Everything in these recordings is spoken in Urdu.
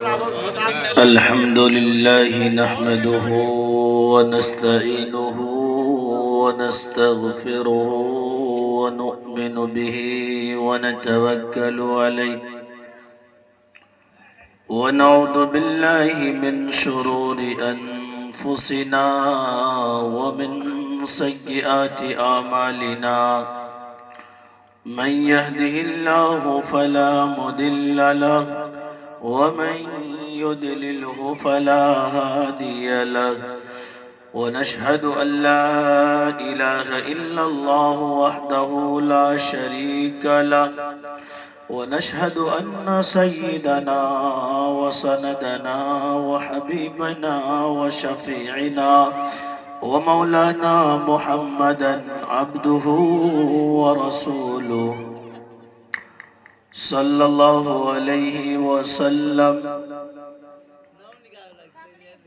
الحمد لله نحمده ونستعينه ونستغفره ونؤمن به ونتوكل عليه ونعوذ بالله من شرور أنفسنا ومن سيئات أعمالنا من يهده الله فلا مضل له ومن يضلله فلا هادي له ونشهد أن لا إله إلا الله وحده لا شريك له ونشهد أن سيدنا وسندنا وحبيبنا وشفيعنا ومولانا محمدا عبده ورسوله صلى الله عليه وسلم.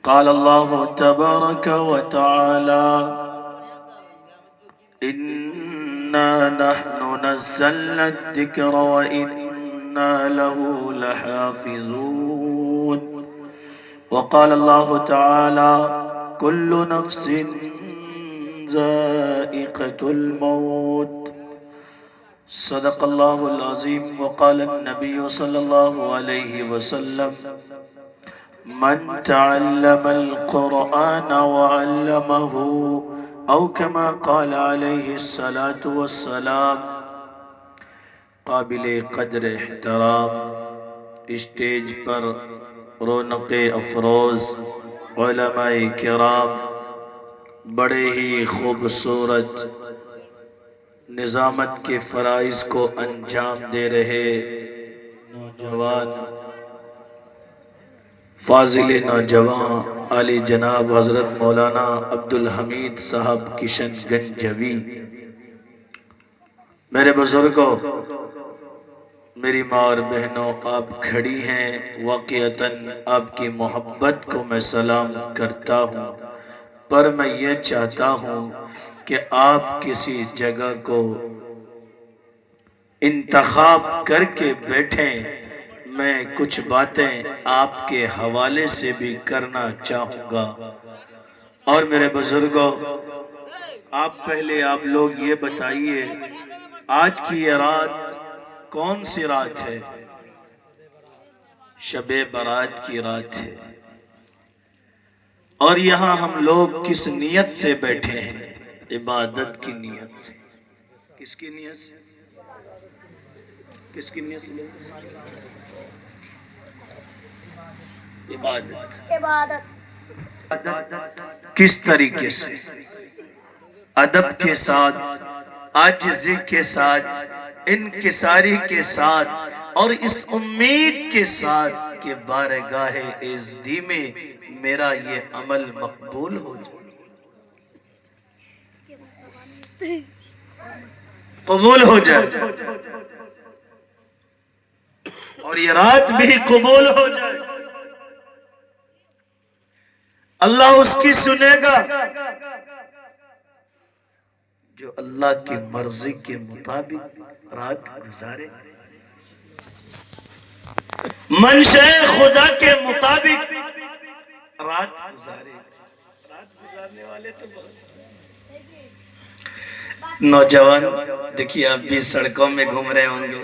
قال الله تبارك وتعالى إنا نحن نزلنا الذكر وإنا له لحافظون. وقال الله تعالى كل نفس ذائقة الموت. صدق الله العظيم. وقال النبي صلى الله عليه وسلم من تعلم القرآن وعلمه أو كما قال عليه الصلاة والسلام. قابل قدر احترام اسٹیج پر رونق افروز علماء کرام، بڑے ہی خوبصورت نظامت کے فرائض کو انجام دے رہے نوجوان فاضل نوجوان علی جناب حضرت مولانا عبدالحمید صاحب کشن گنجوی، میرے بزرگوں، میری ماں اور بہنوں، آپ کھڑی ہیں، واقعتاً آپ کی محبت کو میں سلام کرتا ہوں، پر میں یہ چاہتا ہوں کہ آپ کسی جگہ کو انتخاب کر کے بیٹھیں، میں کچھ باتیں آپ کے حوالے سے بھی کرنا چاہوں گا. اور میرے بزرگوں، آپ لوگ یہ بتائیے آج کی یہ رات کون سی رات ہے؟ شب برات کی رات ہے. اور یہاں ہم لوگ کس نیت سے بیٹھے ہیں؟ عبادت کی نیت سے. کس کی نیت سے؟ کس کی نیت سے؟ عبادت. کس طریقے سے؟ ادب کے ساتھ، عاجزی کے ساتھ، انکساری کے ساتھ، اور اس امید کے ساتھ کہ بارگاہ عزتی میں میرا یہ عمل مقبول ہو جائے، قبول ہو جائے، اور یہ رات بھی قبول ہو جائے. اللہ اس کی سنے گا جو اللہ کی مرضی کے مطابق رات گزارے، منشاء خدا کے مطابق رات گزارے. رات گزارنے والے تو بہت سارے نوجوان دیکھیے، آپ بھی سڑکوں میں گھوم رہے ہوں گے،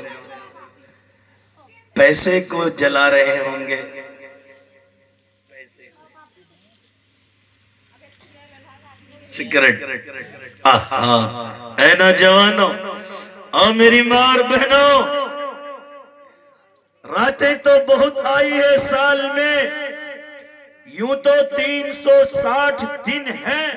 پیسے کو جلا رہے ہوں گے، سگریٹ. اے نوجوانوں اور میری ماں اور بہنوں، راتیں تو بہت آئی ہے سال میں، یوں تو 360 دن ہیں.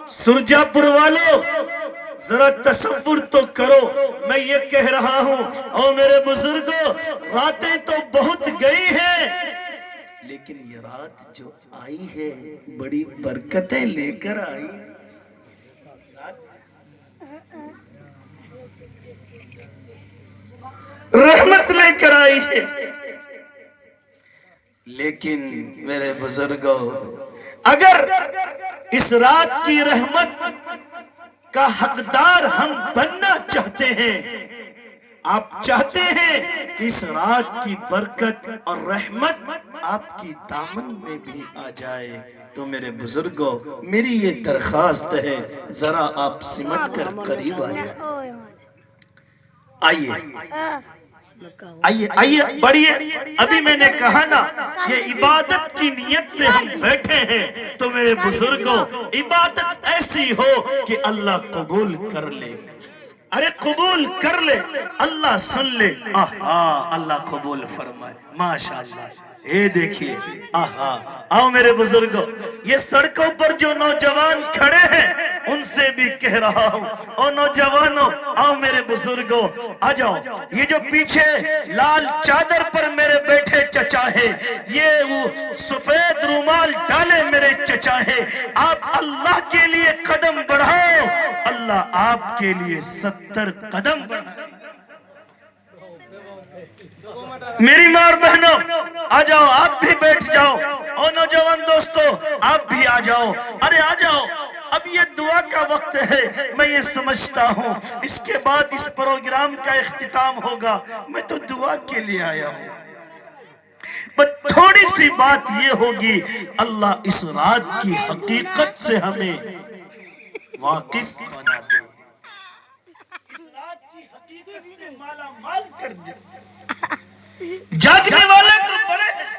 سرجا پور والوں ذرا تصور تو کرو، میں یہ کہہ رہا ہوں. اور میرے بزرگوں، راتیں تو بہت گئی ہیں، لیکن یہ رات جو آئی ہے بڑی برکتیں لے کر آئی. رحمت لے کر آئی ہے. لیکن میرے بزرگوں، اگر اس رات کی رحمت کا حقدار ہم بننا چاہتے ہیں، آپ چاہتے ہیں کہ اس رات کی برکت اور رحمت آپ کی دامن میں بھی آ جائے، تو میرے بزرگوں میری یہ درخواست ہے، ذرا آپ سمٹ کر قریب آئیے، آئیے آئیے بڑھیے۔ ابھی میں نے کہا نا یہ عبادت کی نیت سے ہم بیٹھے ہیں، تو میرے بزرگوں عبادت ایسی ہو کہ اللہ قبول کر لے، ارے قبول کر لے، اللہ سن لے، آہا اللہ قبول فرمائے، ماشاءاللہ۔ اے دیکھیے، آہا، آؤ میرے بزرگوں، یہ سڑکوں پر جو نوجوان کھڑے ہیں ان سے بھی کہہ رہا ہوں، او نوجوانوں آؤ میرے بزرگوں آ جاؤ۔ یہ جو پیچھے لال چادر پر میرے بیٹھے چچا ہے، یہ وہ سفید رومال ڈالے میرے چچا ہے، آپ اللہ کے لیے قدم بڑھاؤ، اللہ آپ کے لیے 70 قدم بڑھائے۔ میری ماں اور بہنوں آ جاؤ، آپ بھی بیٹھ جاؤ، اور نوجوان دوستو آپ بھی آ جاؤ، ارے آ جاؤ، اب یہ دعا کا وقت ہے، میں یہ سمجھتا ہوں اس کے بعد اس پروگرام کا اختتام ہوگا، میں تو دعا کے لیے آیا ہوں، بس تھوڑی سی بات یہ ہوگی، اللہ اس رات کی حقیقت سے ہمیں واقف بنا دے، اس رات کی حقیقت سے مالا مال کر دے۔ جاگنے والے تو بڑے ہیں،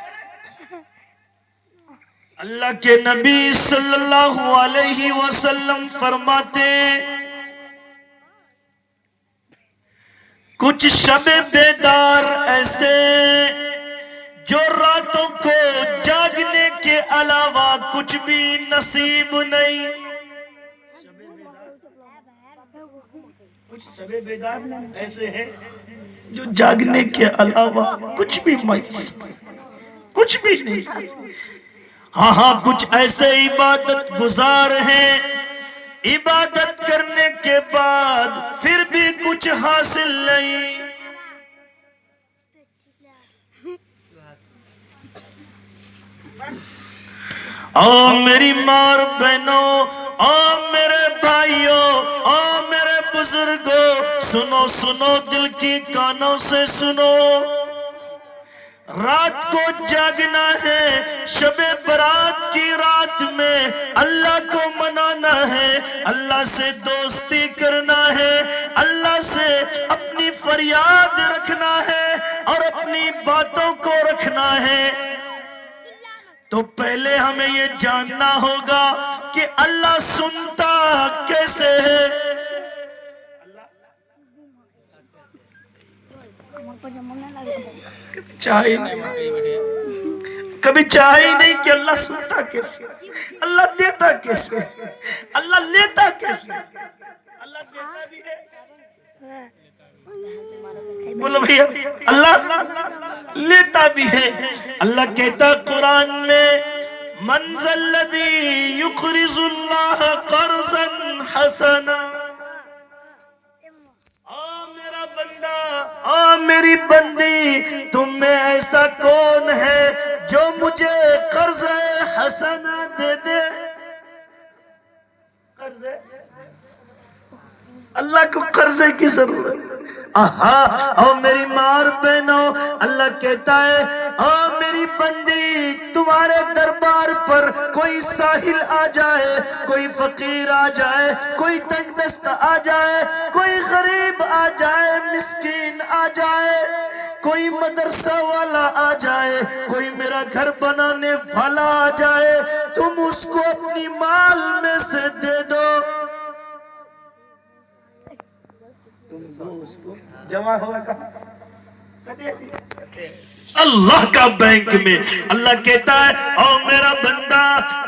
اللہ کے نبی صلی اللہ علیہ وسلم فرماتے کچھ شب بیدار ایسے جو راتوں کو جاگنے کے علاوہ کچھ بھی نصیب نہیں، کچھ شب بیدار ایسے ہیں جو جاگنے کے علاوہ کچھ بھی میسر، کچھ بھی نہیں، ہاں ہاں کچھ ایسے عبادت گزار ہیں، عبادت کرنے کے بعد پھر بھی کچھ حاصل نہیں، او میری ماں بہنوں، او میرے بھائیوں، او میرے بزرگوں، سنو سنو دل کی کانوں سے سنو، رات کو جاگنا ہے، شب برات کی رات میں اللہ کو منانا ہے، اللہ سے دوستی کرنا ہے، اللہ سے اپنی فریاد رکھنا ہے اور اپنی باتوں کو رکھنا ہے، تو پہلے ہمیں یہ جاننا ہوگا کہ اللہ سنتا کیسے ہے، کبھی چاہے ہی نہیں کہ اللہ سنتا کیسے، اللہ دیتا کیسے، اللہ لیتا کیسے، اللہ دیتا بھی ہے، بولو بھئیہ اللہ لیتا بھی ہے، اللہ کہتا قرآن میں من ذا الذی یقرض اللہ قرضا حسنا، میرا بندہ، میری بندی، تم میں ایسا کون ہے جو مجھے قرض حسنہ دے دے، قرض اللہ کو قرضے کی ضرورت، او میری ماں بہنوں، اللہ کہتا ہے او میری بندی، تمہارے دربار پر کوئی ساحل آ جائے، کوئی فقیر آ جائے، کوئی تنگ دست آ جائے، کوئی غریب آ جائے، مسکین آ جائے، کوئی مدرسہ والا آ جائے، کوئی میرا گھر بنانے والا آ جائے، تم اس کو اپنی مال میں سے دے دو، تم دو اس کو، جمع ہوا کہاں؟ اللہ کا بینک میں، اللہ کہتا ہے او میرا بندہ،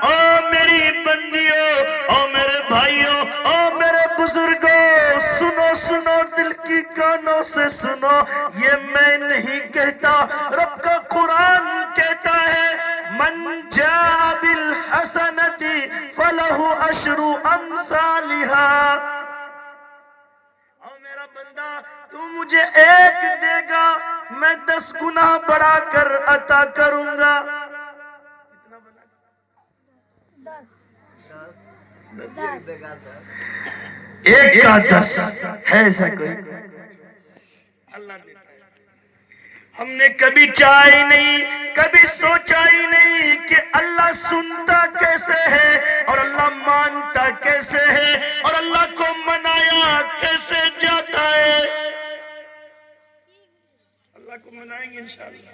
او میری بندیوں، او میرے بھائیوں، او میرے بزرگوں، سنو سنو دل کی کانوں سے سنو، یہ میں نہیں کہتا، رب کا قرآن کہتا ہے من جاء بالحسنۃ فلہ عشر امثالها، میرا بندہ تو مجھے ایک دے گا میں 10 گنا بڑھا کر عطا کروں گا، کتنا بڑھا؟ 10 ایک کا 10 ہے ایسا کوئی؟ اللہ دیتا ہے۔ ہم نے کبھی چاہا ہی نہیں، کبھی سوچا ہی نہیں کہ اللہ سنتا کیسے ہے اور اللہ مانتا کیسے ہے اور اللہ کو منایا کیسے جاتا ہے۔ اللہ کو منائیں گے انشاءاللہ۔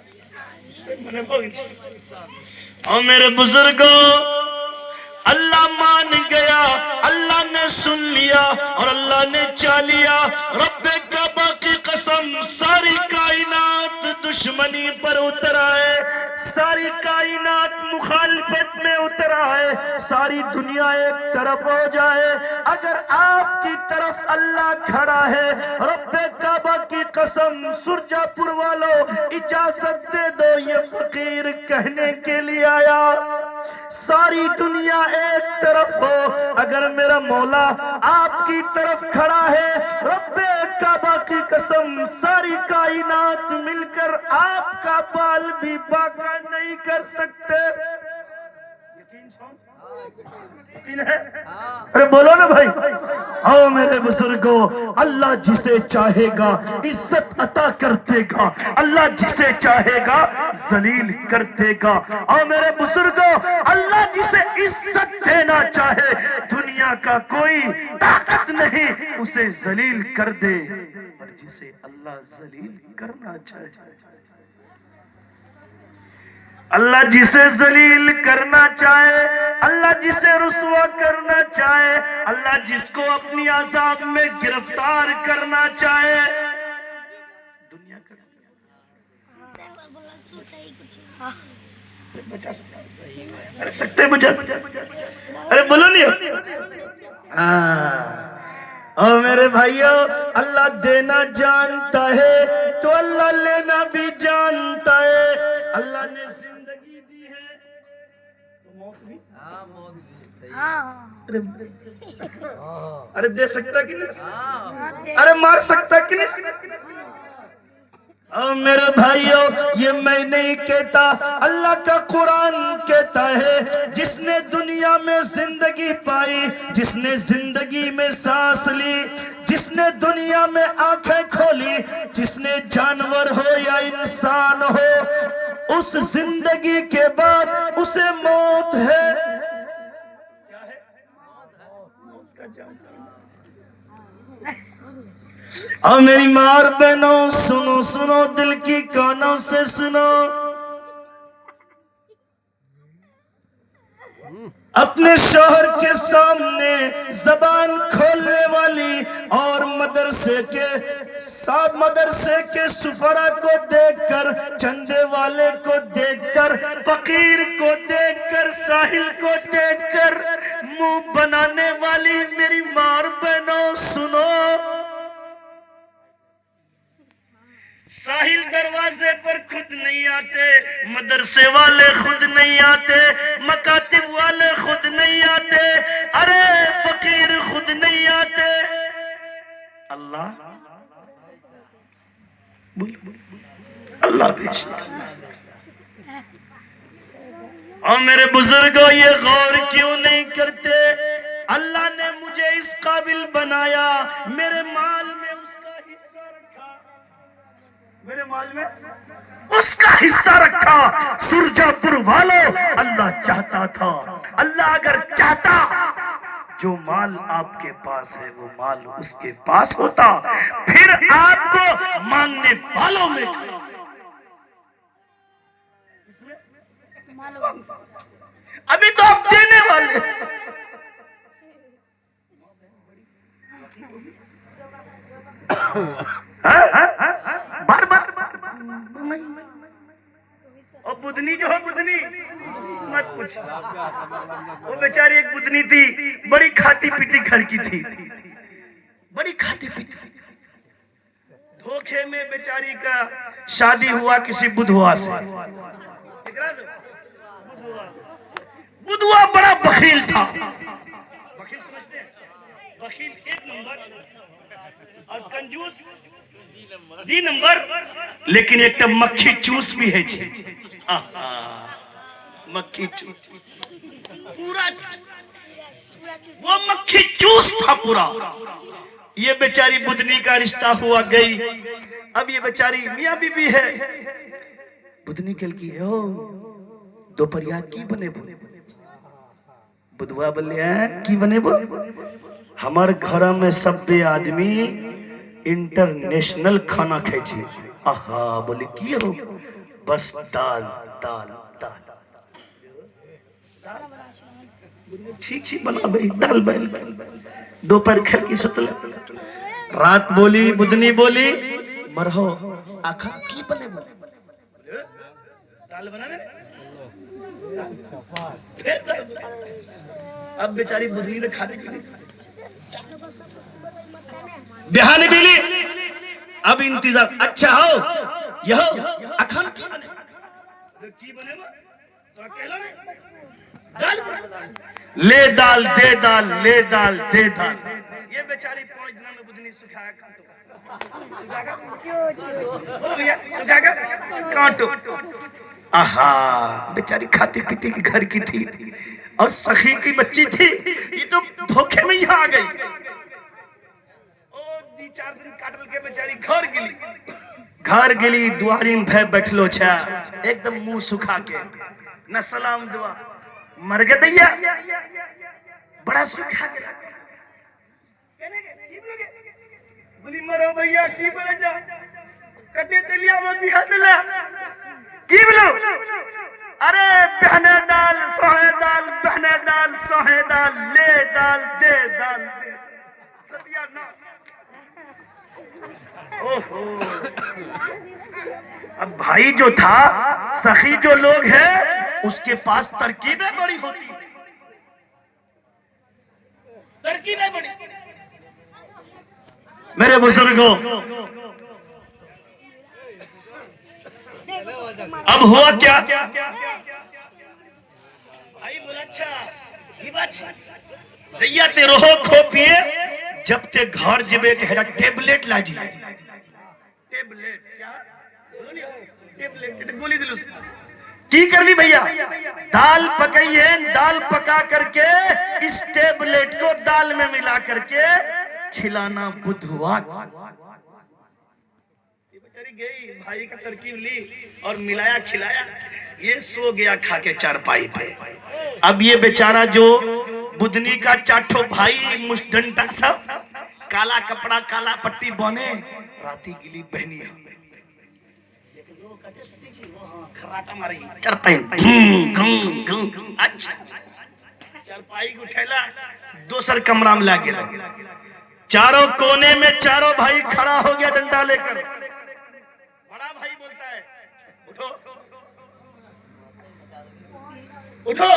اور میرے بزرگوں، اللہ مان گیا، اللہ نے سن لیا اور اللہ نے چاہ لیا۔ رب کعبہ کی قسم، ساری کائنات دشمنی پر اتر آئے، ساری کائنات مخالفت میں اتر آئے، ساری دنیا ایک طرف ہو جائے، اگر آپ کی طرف اللہ کھڑا ہے، رب کعبہ کی قسم، سرجا پور والوں اجازت دے دو، یہ فقیر کہنے کے لیے آیا ساری دنیا ایک طرف ہو، اگر میرا مولا آپ کی طرف کھڑا ہے، رب کعبہ کی قسم ساری کائنات مل کر آپ کا بال بھی باقا نہیں کر سکتے۔ یقین ہے؟ ارے بولو نا بھائی۔ آؤ میرے بزرگوں، اللہ جسے چاہے گا عزت عطا کر دے گا، اللہ جسے چاہے گا ذلیل کر دے گا۔ آؤ میرے بزرگوں، اللہ جسے عزت دینا چاہے دنیا کا کوئی طاقت نہیں اسے ذلیل کر دے، اور جسے اللہ ذلیل کرنا چاہے، اللہ جسے ذلیل کرنا چاہے، اللہ جسے رسوا کرنا چاہے، اللہ جس کو اپنی عذاب میں گرفتار کرنا چاہے، دنیا کا ارے سکتے بچا، ارے بولو نہیں۔ اور میرے بھائیو، اللہ دینا جانتا ہے تو اللہ لینا بھی جانتا ہے۔ اللہ نے زندگی دی ہے تو موت بھی، ارے دے سکتا کہ نہیں، ارے مار سکتا کہ نہیں۔ اور میرے بھائیو، یہ میں نہیں کہتا، اللہ کا قرآن کہتا ہے، جس نے دنیا میں زندگی پائی، جس نے زندگی میں سانس لی، جس نے دنیا میں آنکھیں کھولی، جس نے جانور ہو یا انسان ہو، اس زندگی کے بعد اسے موت ہے۔ کیا ہے؟ موت کا جان۔ اور میری مار بہنوں سنو سنو، دل کی کانوں سے سنو، اپنے شوہر کے سامنے زبان کھولنے والی اور مدرسے کے سفرا کو دیکھ کر، چندے والے کو دیکھ کر، فقیر کو دیکھ کر، ساحل کو دیکھ کر منہ بنانے والی میری مار بہنوں سنو، ساحل دروازے پر خود نہیں آتے، مدرسے والے خود نہیں آتے، مکاتب والے خود نہیں آتے، ارے فقیر خود نہیں آتے، اللہ اللہ بھیجتا۔ اور میرے بزرگوں، یہ غور کیوں نہیں کرتے؟ اللہ نے مجھے اس قابل بنایا، میرے مال میں اس کا حصہ رکھا، میرے مال میں اس کا حصہ رکھا۔ سرجا پور والوں، اللہ چاہتا تھا، اللہ اگر چاہتا جو مال آپ کے پاس ہے وہ مال اس کے پاس ہوتا، پھر آپ کو مانگنے والوں میں ابھی تو آپ دینے والے، بار بار اور بدنی جو ہے، بدنی مت پوچھ، وہ بیچاری ایک بدنی تھی، بڑی کھاتی پیتی گھر کی تھی، بڑی کھاتی پیتی، دھوکے میں بیچاری کا شادی ہوا کسی بدھوا سے۔ بدھوا بڑا بخیل تھا، بخیل سمجھتے ہیں، بخیل ایک نمبر اور کنجوس دی نمبر، لیکن ایک تو مکھی چوس بھی ہے جی، مکھی چوس، پورا وہ مکھی چوس تھا پورا، یہ بیچاری بدنی کا رشتہ ہوا گئی. اب یہ بیچاری میاں بی بی ہے. بدنی کل کی ہے دوپہریا کی بنے بو بدوا بلے ہیں کی بنے بو ہمار گھر میں سب بے آدمی انٹرنیشنل کھانا کھائے. آہا بولے کی ہو بس دال دال دال ٹھیک سی بنا بھئی دال بیل دوپہر کھل کی ستل. رات بولی بدنی بولی مرہو آکھا کی بنے بولے دال بنا نے. اب بیچاری بدنی نے کھانے کے لیے بہانے بیلی. اب انتظار اچھا ہو یہو اکھان کی بنے کی بنے تو اکیلا لے دال دے دال لے دال دے دال. یہ بیچاری 5 دنوں میں بدنی سکھایا کانٹو. آہا بیچاری کھاتی پیتی کی گھر کی تھی اور سخی کی بچی تھی. یہ تو دھوکے میں یہاں آ گئی. 4 دن کاٹل کے بیچاری گھر گلی دواری میں بھے بیٹھلو چھا ایک دم منہ سکھا کے نہ سلام دعا مر گئے دیا بڑا سکھا کے بلی مرو بھئیا کی بلے جا کتے تلیا وہ بیہا دلا کی بلو ارے بہنے دال سوہے دال بہنے دال سوہے دال لے دال دے دال دے ستیا ناس. اب بھائی جو تھا سخی جو لوگ ہیں اس کے پاس ترکیبیں بڑی ہوتی ہیں. ترکیبیں بڑی میرے بزرگوں. اب ہوا کیا بھائی بولا اچھا یہ بات دیا تے روحو کھو پیے جب تے گھر جبے کہہ ٹیبلیٹ لا جی. ٹیبلیٹ کیا ٹیبلیٹ گولی دلو سے کی کروی بھئیہ دال پکائیے. دال پکا کر کے اس ٹیبلیٹ کو دال میں ملا کر کے کھلانا بدھوا. یہ بچاری گئی بھائی کا ترکیب لی اور ملایا کھلایا. یہ سو گیا کھا کے چارپائی پہ. اب یہ بیچارہ جو بدنی کا چاٹھو بھائی مشڈنٹا سب کالا کپڑا کالا پٹی بونے راتی گلی بہنی ہے کھراٹا ماری چارپائی اچھا چارپائی کو ٹھیلا دوسر کمرہ میں لاگے لگے. چاروں کونے میں چاروں بھائی کھڑا ہو گیا ڈنڈا لے کر. بڑا بھائی بولتا ہے اٹھو اٹھو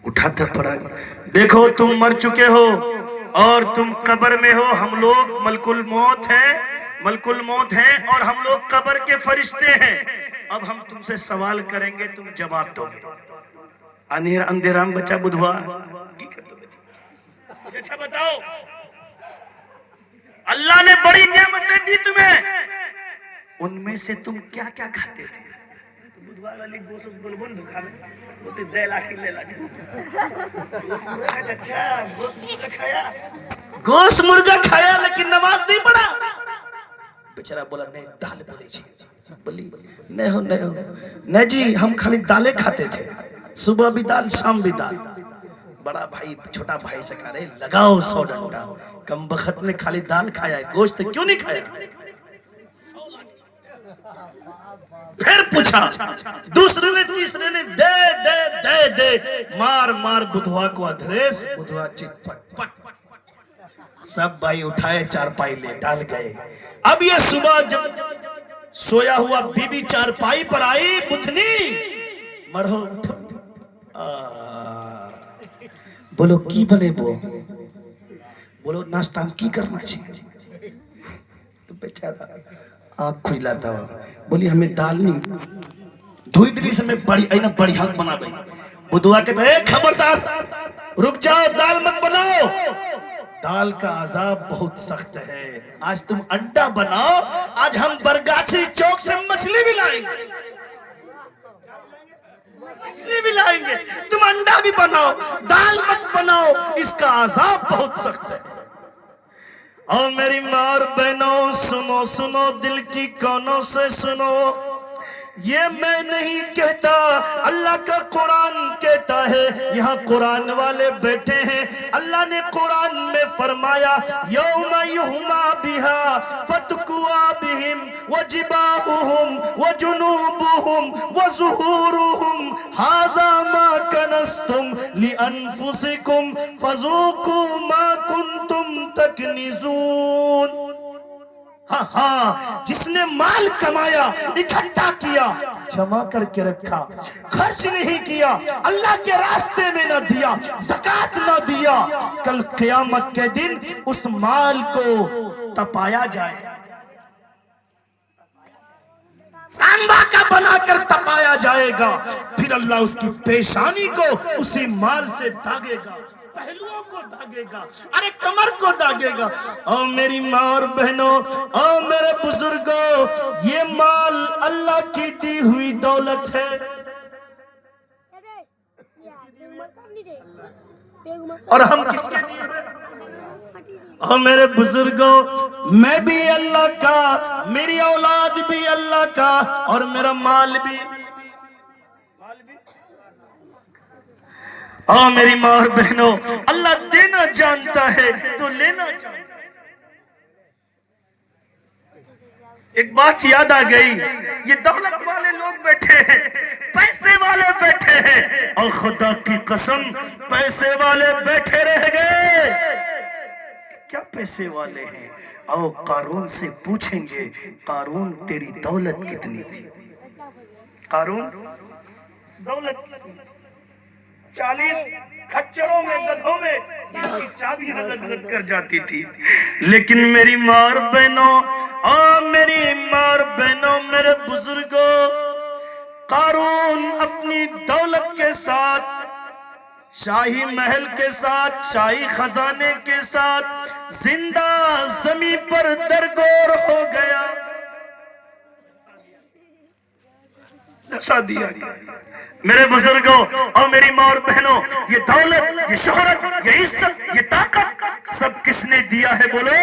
اٹھاتا پڑا. دیکھو تم مر چکے ہو اور تم قبر میں ہو. ہم لوگ ملک الموت ہیں اور ہم لوگ قبر کے فرشتے ہیں. اب ہم تم سے سوال کریں گے تم جواب دو گے. اندھیرام بچہ بدھوا اچھا بتاؤ اللہ نے بڑی نعمتیں دی تمہیں ان میں سے تم کیا کیا کھاتے تھے. بدھوا والی گوشت بلبن دکھا لیں بولتے دے لاکھی لے لاکھی گوشت مرغا کھایا گوشت مرغا کھایا لیکن نماز نہیں پڑھا. بیچارہ بولا نہیں دال بولے جی بولی نہیں ہو نہیں جی ہم خالی دالیں کھاتے تھے صبح بھی دال شام بھی دال. بڑا بھائی چھوٹا بھائی سے کہا رہے لگاؤ 100 ڈنڈا کم بخت نے خالی دال کھایا ہے گوشت کیوں نہیں کھایا. پھر پوچھا دوسرے نے تیسرے نے دے دے دے دے مار مار بدھوا کو ادھریس بدھوا چت پٹ پٹ سب بھائی اٹھائے چارپائی لے ڈال گئے. اب یہ صبح جب سویا ہوا بی بی چارپائی پر آئی بدھنی مرہو بولو کی بنے بولو ناشتہ کی کرنا چاہیے. تو بیچارہ آنکھ کھلاتا ہوا بولی ہمیں دال نہیں دھوئی دلی سے میں بڑی حق بنا بھئی. بدھوا کہتا ہے خبردار رک جاؤ دال مت بناؤ دال کا عذاب بہت سخت ہے. آج تم انڈا بناؤ آج ہم برگاچی چوک سے مچھلی بھی لائیں گے تم انڈا بھی بناؤ دال مت بناؤ اس کا عذاب بہت سخت ہے. اور میری ماں اور بہنوں سنو سنو دل کی کانوں سے سنو، یہ میں نہیں کہتا، اللہ کا قرآن کہتا ہے، یہاں قرآن والے بیٹھے ہیں، اللہ نے قرآن میں فرمایا یوم یہما بہا فتکوا بہم وجباہہم وجنوبہم وظہورہم ھذا ما کنزتم لانفسکم فذوقوا ما کنتم تکنزون۔ ہاں ہاں، جس نے مال کمایا، اکٹھا کیا، جمع کر کے رکھا، خرچ نہیں کیا، اللہ کے راستے میں نہ دیا، زکوٰۃ نہ دیا، کل قیامت کے دن اس مال کو تپایا جائے، تانبا کا بنا کر تپایا جائے گا، پھر اللہ اس کی پیشانی کو اسی مال سے داغے گا، پہلوؤں کو داغے گا، ارے کمر کو داغے گا۔ او میری ماں اور بہنوں، او میرے بزرگوں، یہ مال اللہ کی دی ہوئی دولت ہے، اور ہم کس کے دیے ہیں؟ اور میرے بزرگوں، میں بھی اللہ کا، میری اولاد بھی اللہ کا، اور میرا مال بھی۔ اور میری ماں اور بہنوں، اللہ دینا جانتا ہے تو لینا جانتا ہے۔ ایک بات یاد آ گئی، یہ دولت والے لوگ بیٹھے ہیں، پیسے والے بیٹھے ہیں، اور خدا کی قسم پیسے والے بیٹھے رہ گئے۔ کیا پیسے والے ہیں؟ آؤ قارون سے پوچھیں گے، قارون تیری دولت کتنی تھی؟ قارون دولت 40 کھچڑوں میں گدھوں میں جن کی چابیاں لگ کر جاتی تھی، لیکن میری ماں اور بہنوں، میری ماں اور بہنوں، میرے بزرگوں، قارون اپنی دولت کے ساتھ، شاہی محل کے ساتھ، شاہی خزانے کے ساتھ زندہ زمین پر درگور ہو گیا، نشا دیا گیا۔ میرے بزرگوں اور میری ماں اور بہنوں، یہ دولت، یہ شہرت، یہ عزت، یہ طاقت سب کس نے دیا ہے؟ بولو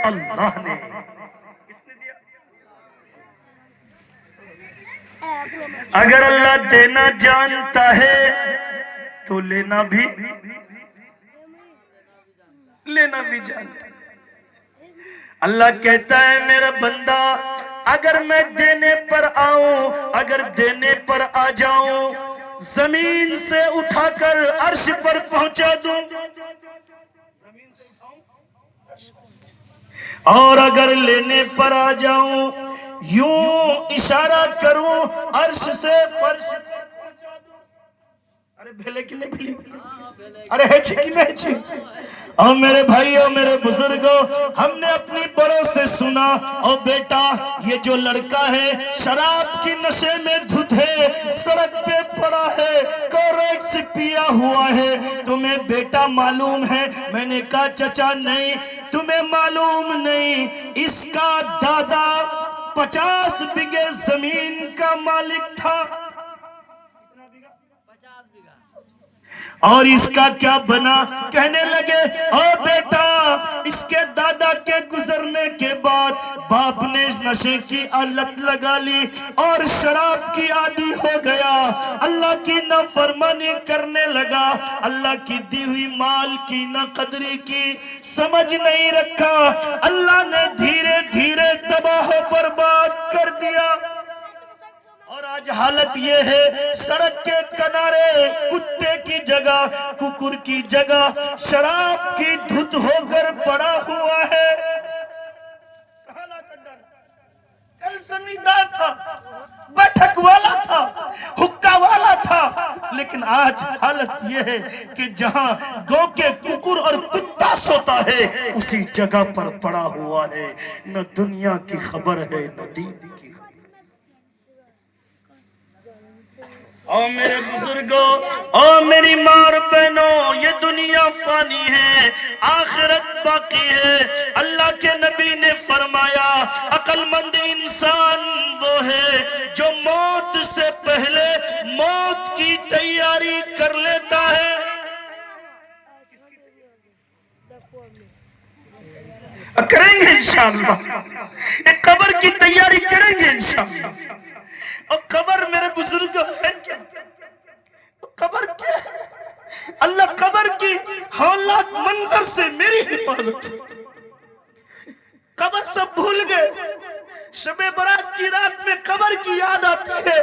اللہ نے۔ اگر اللہ دینا جانتا ہے تو لینا بھی جانتا ہے۔ اللہ کہتا ہے میرا بندہ، اگر میں دینے پر آؤں، اگر دینے پر آ جاؤں، زمین سے اٹھا کر عرش پر پہنچا دوں، اور اگر لینے پر آ جاؤں، یوں اشارہ کروں عرش سے فرش پر پہنچا دوں۔ ارے بھیلے کی نہیں بھیلی، ارے ہے چھکی نہیں چھکی۔ اور میرے بھائیوں، میرے بزرگوں، ہم نے اپنی بڑوں سے سنا، اور بیٹا یہ جو لڑکا ہے شراب کی نشے میں دھت ہے، سڑک پہ پڑا ہے، کوریکس پیا ہوا ہے، تمہیں بیٹا معلوم ہے؟ میں نے کہا چچا نہیں، تمہیں معلوم نہیں، اس کا دادا 50 بیگھے زمین کا مالک تھا، اور اس کا کیا بنا؟ کہنے لگے او بیٹا، اس کے دادا کے گزرنے کے بعد باپ نے نشے کی عادت لگا لی اور شراب کی عادی ہو گیا، اللہ کی نافرمانی کرنے لگا، اللہ کی دی ہوئی مال کی نہ قدری کی سمجھ نہیں رکھا، اللہ نے دھیرے دھیرے تباہ و برباد کر دیا۔ اور آج حالت یہ ہے، سڑک کے کنارے کتے کی جگہ، ککر کی جگہ شراب کی دھت ہو کر پڑا ہوا ہے۔ کل زمیندار تھا، بیٹھک والا تھا، حکا والا تھا، لیکن آج حالت یہ ہے کہ جہاں گاؤں کے ککر اور کتا سوتا ہے اسی جگہ پر پڑا ہوا ہے، نہ دنیا کی خبر ہے نہ دین کی خبر۔ او میرے بزرگوں، او میری ماں اور بہنوں، یہ دنیا فانی ہے، آخرت باقی ہے۔ اللہ کے نبی نے فرمایا عقل مند انسان وہ ہے جو موت سے پہلے موت کی تیاری کر لیتا ہے۔ کریں گے انشاءاللہ، ایک قبر کی تیاری کریں گے انشاءاللہ۔ اور قبر میرے بزرگوں ہے کیا؟ قبر کیا ہے؟ اللہ قبر کی ہولناک منظر سے میری حفاظت، قبر سب بھول گئے، شب برات کی رات میں قبر کی یاد آتی ہے،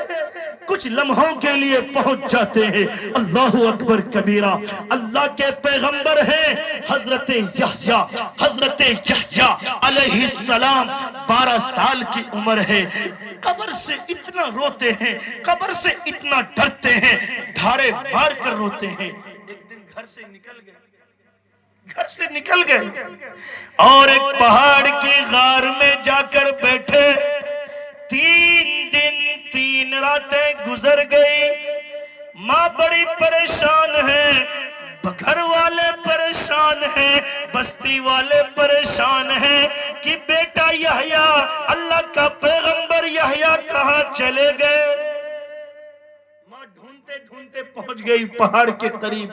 کچھ لمحوں کے لیے پہنچ جاتے ہیں۔ اللہ اکبر کبیرہ۔ اللہ کے پیغمبر ہیں حضرت یحییٰ، حضرت یحییٰ علیہ السلام، 12 سال کی عمر ہے، قبر سے اتنا روتے ہیں، قبر سے اتنا ڈرتے ہیں، دھاڑے مار کر روتے ہیں۔ ایک دن گھر سے نکل گئے اور ایک پہاڑ کی غار میں جا کر بیٹھے، 3 دن 3 راتیں گزر گئی۔ ماں بڑی پریشان ہے، گھر والے پریشان ہیں، بستی والے پریشان ہیں کہ بیٹا یحییٰ، اللہ کا پیغمبر یحییٰ کہاں چلے گئے؟ ماں ڈھونڈتے ڈھونڈتے پہنچ گئی پہاڑ کے قریب،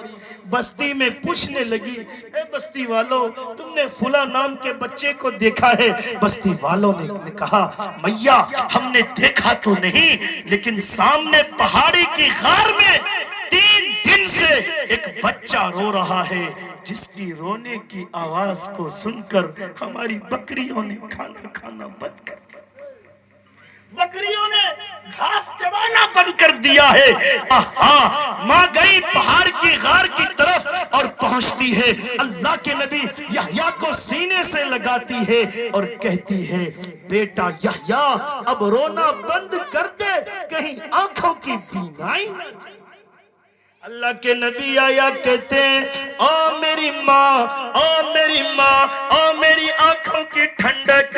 بستی میں پوچھنے لگی، اے بستی والوں، تم نے فلاں نام کے بچے کو دیکھا ہے؟ بستی والوں نے کہا، میاں ہم نے دیکھا تو نہیں، لیکن سامنے پہاڑی کی غار میں 3 دن سے ایک بچہ رو رہا ہے، جس کی رونے کی آواز کو سن کر ہماری بکریوں نے کھانا بند کر دیا، بکریوں نے گھاس چبانا بند کر دیا ہے۔ ماں گئی پہاڑ کی غار کی طرف اور پہنچتی ہے، اللہ کے نبی یحییٰ کو سینے سے لگاتی ہے اور کہتی ہے، بیٹا یحییٰ اب رونا بند کر دے، کہیں آنکھوں کی بینائی نہ جائے۔ اللہ کے نبی آیا کہتے ہیں، او میری ماں، او میری ماں، او میری آنکھوں کی ٹھنڈک،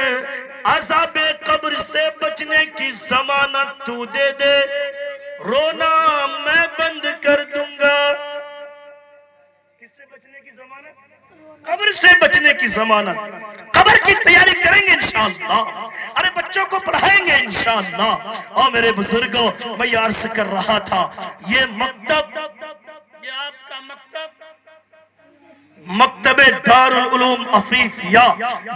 عذاب قبر سے بچنے کی ضمانت تو دے دے، رونا میں بند کر دوں گا۔ کس سے بچنے کی ضمانت؟ قبر سے بچنے کی ضمانت۔ قبر کی تیاری کریں گے انشاءاللہ، ارے بچوں کو پڑھائیں گے انشاءاللہ۔ اور میرے بزرگوں، میں عرض کر رہا تھا، یہ مکتب، یہ آپ کا مکتب دارالعلوم عفیفیہ،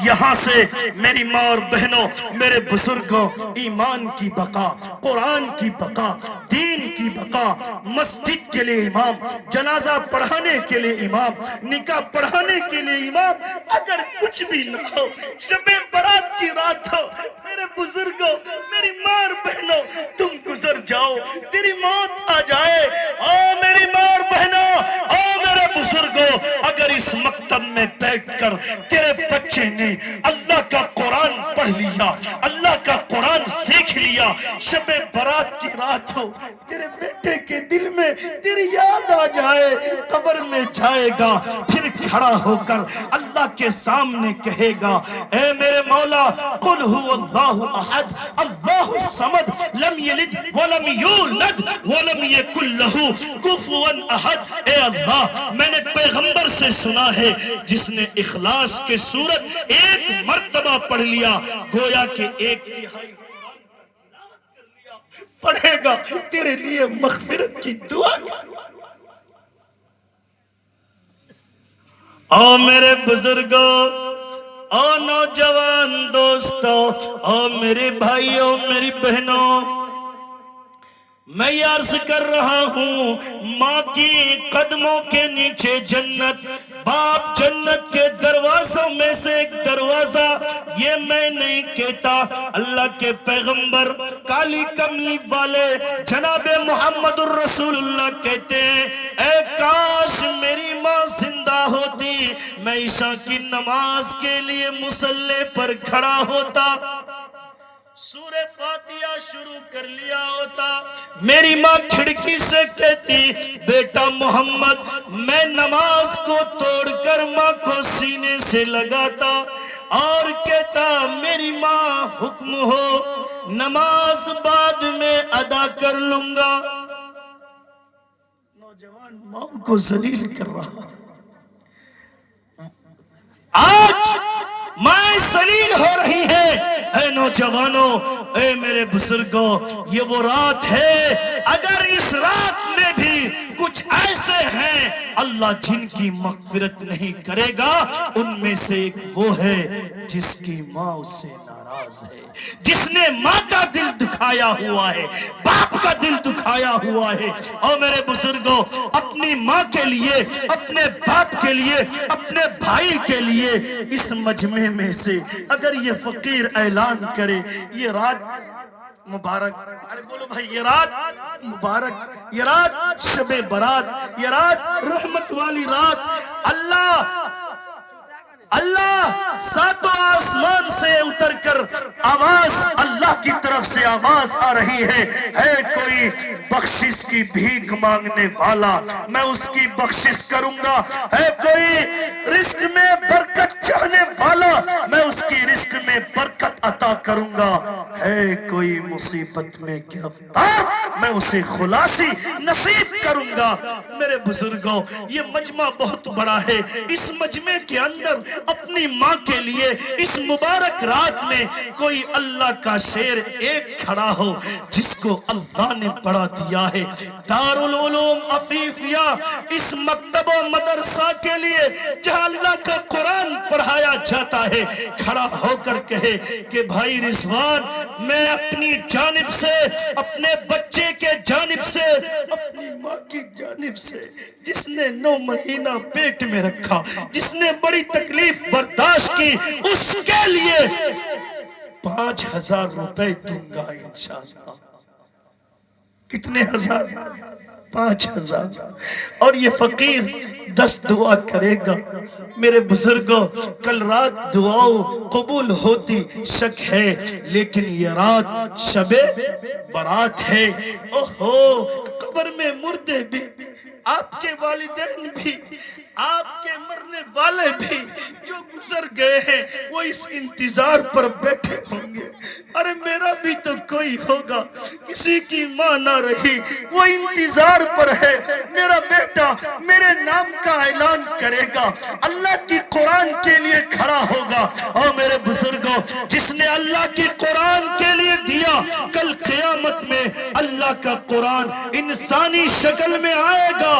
یہاں سے میری ماں اور بہنوں، میرے بزرگوں، ایمان کی بقا، قرآن کی بقا، دین کی بقا، مسجد کے لیے امام، جنازہ پڑھانے کے لیے امام، نکاح پڑھانے کے لیے امام، اگر کچھ بھی نہ ہو، شب برات کی رات ہو، میرے بزرگوں، میری ماں اور بہنوں، تم گزر جاؤ، تیری موت آ جائے، میری ماں اور بہنوں، میرے بزرگوں، اگر اس مکتب میں بیٹھ کر تیرے بچے نے اللہ کا قرآن پڑھ لیا، اللہ کا قرآن سیکھ لیا، شب برات کی رات ہو، تیرے بیٹے کے دل میں تیری یاد آ جائے، قبر میں جائے گا، پھر کھڑا ہو کر اللہ کے سامنے کہے گا، اے میرے مولا، قل هو اللہ احد اللہ الصمد لم یلد ولم یولد ولم یکن لہ کفوا احد۔ اے اللہ، میں نے پیغمبر سے سنا ہے، جس نے اخلاص کے سورت 1 مرتبہ پڑھ لیا، گویا کہ 1 تہائی پڑھے گا، تیرے لیے مغفرت کی دعا کر۔ او میرے بزرگوں، او نوجوان دوستوں، او میرے بھائیوں، میری بہنوں، میں یہ عرض کر رہا ہوں، ماں کی قدموں کے نیچے جنت، باپ جنت کے دروازوں میں سے ایک دروازہ، یہ میں نہیں کہتا، اللہ کے پیغمبر کالی کملی والے جناب محمد الرسول اللہ کہتے ہیں، اے کاش میری ماں زندہ ہوتی، میں عشاء کی نماز کے لیے مصلی پر کھڑا ہوتا، سورہ فاتحہ شروع کر لیا ہوتا، میری ماں کھڑکی سے کہتی، بیٹا محمد، میں نماز کو توڑ کر ماں کو سینے سے لگاتا اور کہتا، میری ماں حکم ہو، نماز بعد میں ادا کر لوں گا۔ نوجوان ماں کو ذلیل کر رہا، آج ماں ذلیل ہو رہی ہے۔ اے نوجوانوں، میرے بزرگوں، یہ وہ رات ہے، اگر اس رات میں بھی کچھ کچھ ایسے ہیں اللہ جن کی مغفرت نہیں کرے گا، ان میں سے ایک وہ ہے جس کی ماں اس سے ناراض ہے، جس نے ماں کا دل دکھایا ہوا ہے، باپ کا دل دکھایا ہوا ہے۔ اور میرے بزرگوں، اپنی ماں کے لیے، اپنے باپ کے لیے، اپنے بھائی کے لیے اس مجمع میں سے اگر یہ فقیر اعلان کرے یہ رات مبارک، ارے بولو بھائی، یہ رات مبارک، یہ رات شب برات، یہ رات رحمت والی رات، اللہ ساتوں آسمان سے اتر کر آواز، اللہ کی طرف سے آواز آ رہی ہے کوئی بخشش کی بھیک مانگنے والا، میں اس کی بخشش کروں گا، ہے کوئی رزق میں برکت چاہنے والا، میں اس کی رزق میں برکت عطا کروں گا، ہے کوئی مصیبت میں گرفتار، میں اسے خلاصی نصیب کروں گا۔ میرے بزرگوں، یہ مجمع بہت بڑا ہے، اس مجمع کے اندر اپنی ماں کے لیے اس مبارک رات میں کوئی اللہ کا شیر ایک کھڑا ہو جس کو اللہ نے پڑھا دیا ہے۔ دارالعلوم عفیفیہ اس مکتب و مدرسہ کے لیے جہاں اللہ کا قرآن پڑھایا جاتا ہے، کھڑا ہو کر کہے کہ بھائی رضوان، میں اپنی جانب سے، اپنے بچے کے جانب سے، اپنی ماں کی جانب سے، جس نے 9 مہینہ پیٹ میں رکھا، جس نے بڑی تکلیف برداشت کی، اس کے لیے 5,000 روپے دوں گا انشاءاللہ۔ کتنے ہزار؟ 5,000۔ اور یہ فقیر 10 دعا کرے گا۔ میرے بزرگوں، کل رات دعاؤں قبول ہوتی شک ہے، لیکن یہ رات شب برات ہے۔ اوہو، قبر میں مردے بھی، آپ کے والدین بھی، آپ کے مرنے والے بھی جو گزر گئے ہیں وہ اس انتظار پر بیٹھے ہوں گے، ارے میرا بھی تو کوئی ہوگا، کسی کی ماں نہ رہی، وہ انتظار پر ہے، میرا بیٹا میرے نام کا اعلان کرے گا، اللہ کی قرآن کے لیے کھڑا ہوگا۔ اور میرے بزرگوں، جس نے اللہ کی قرآن کے لیے دیا، کل قیامت میں اللہ کا قرآن انسانی شکل میں آئے گا،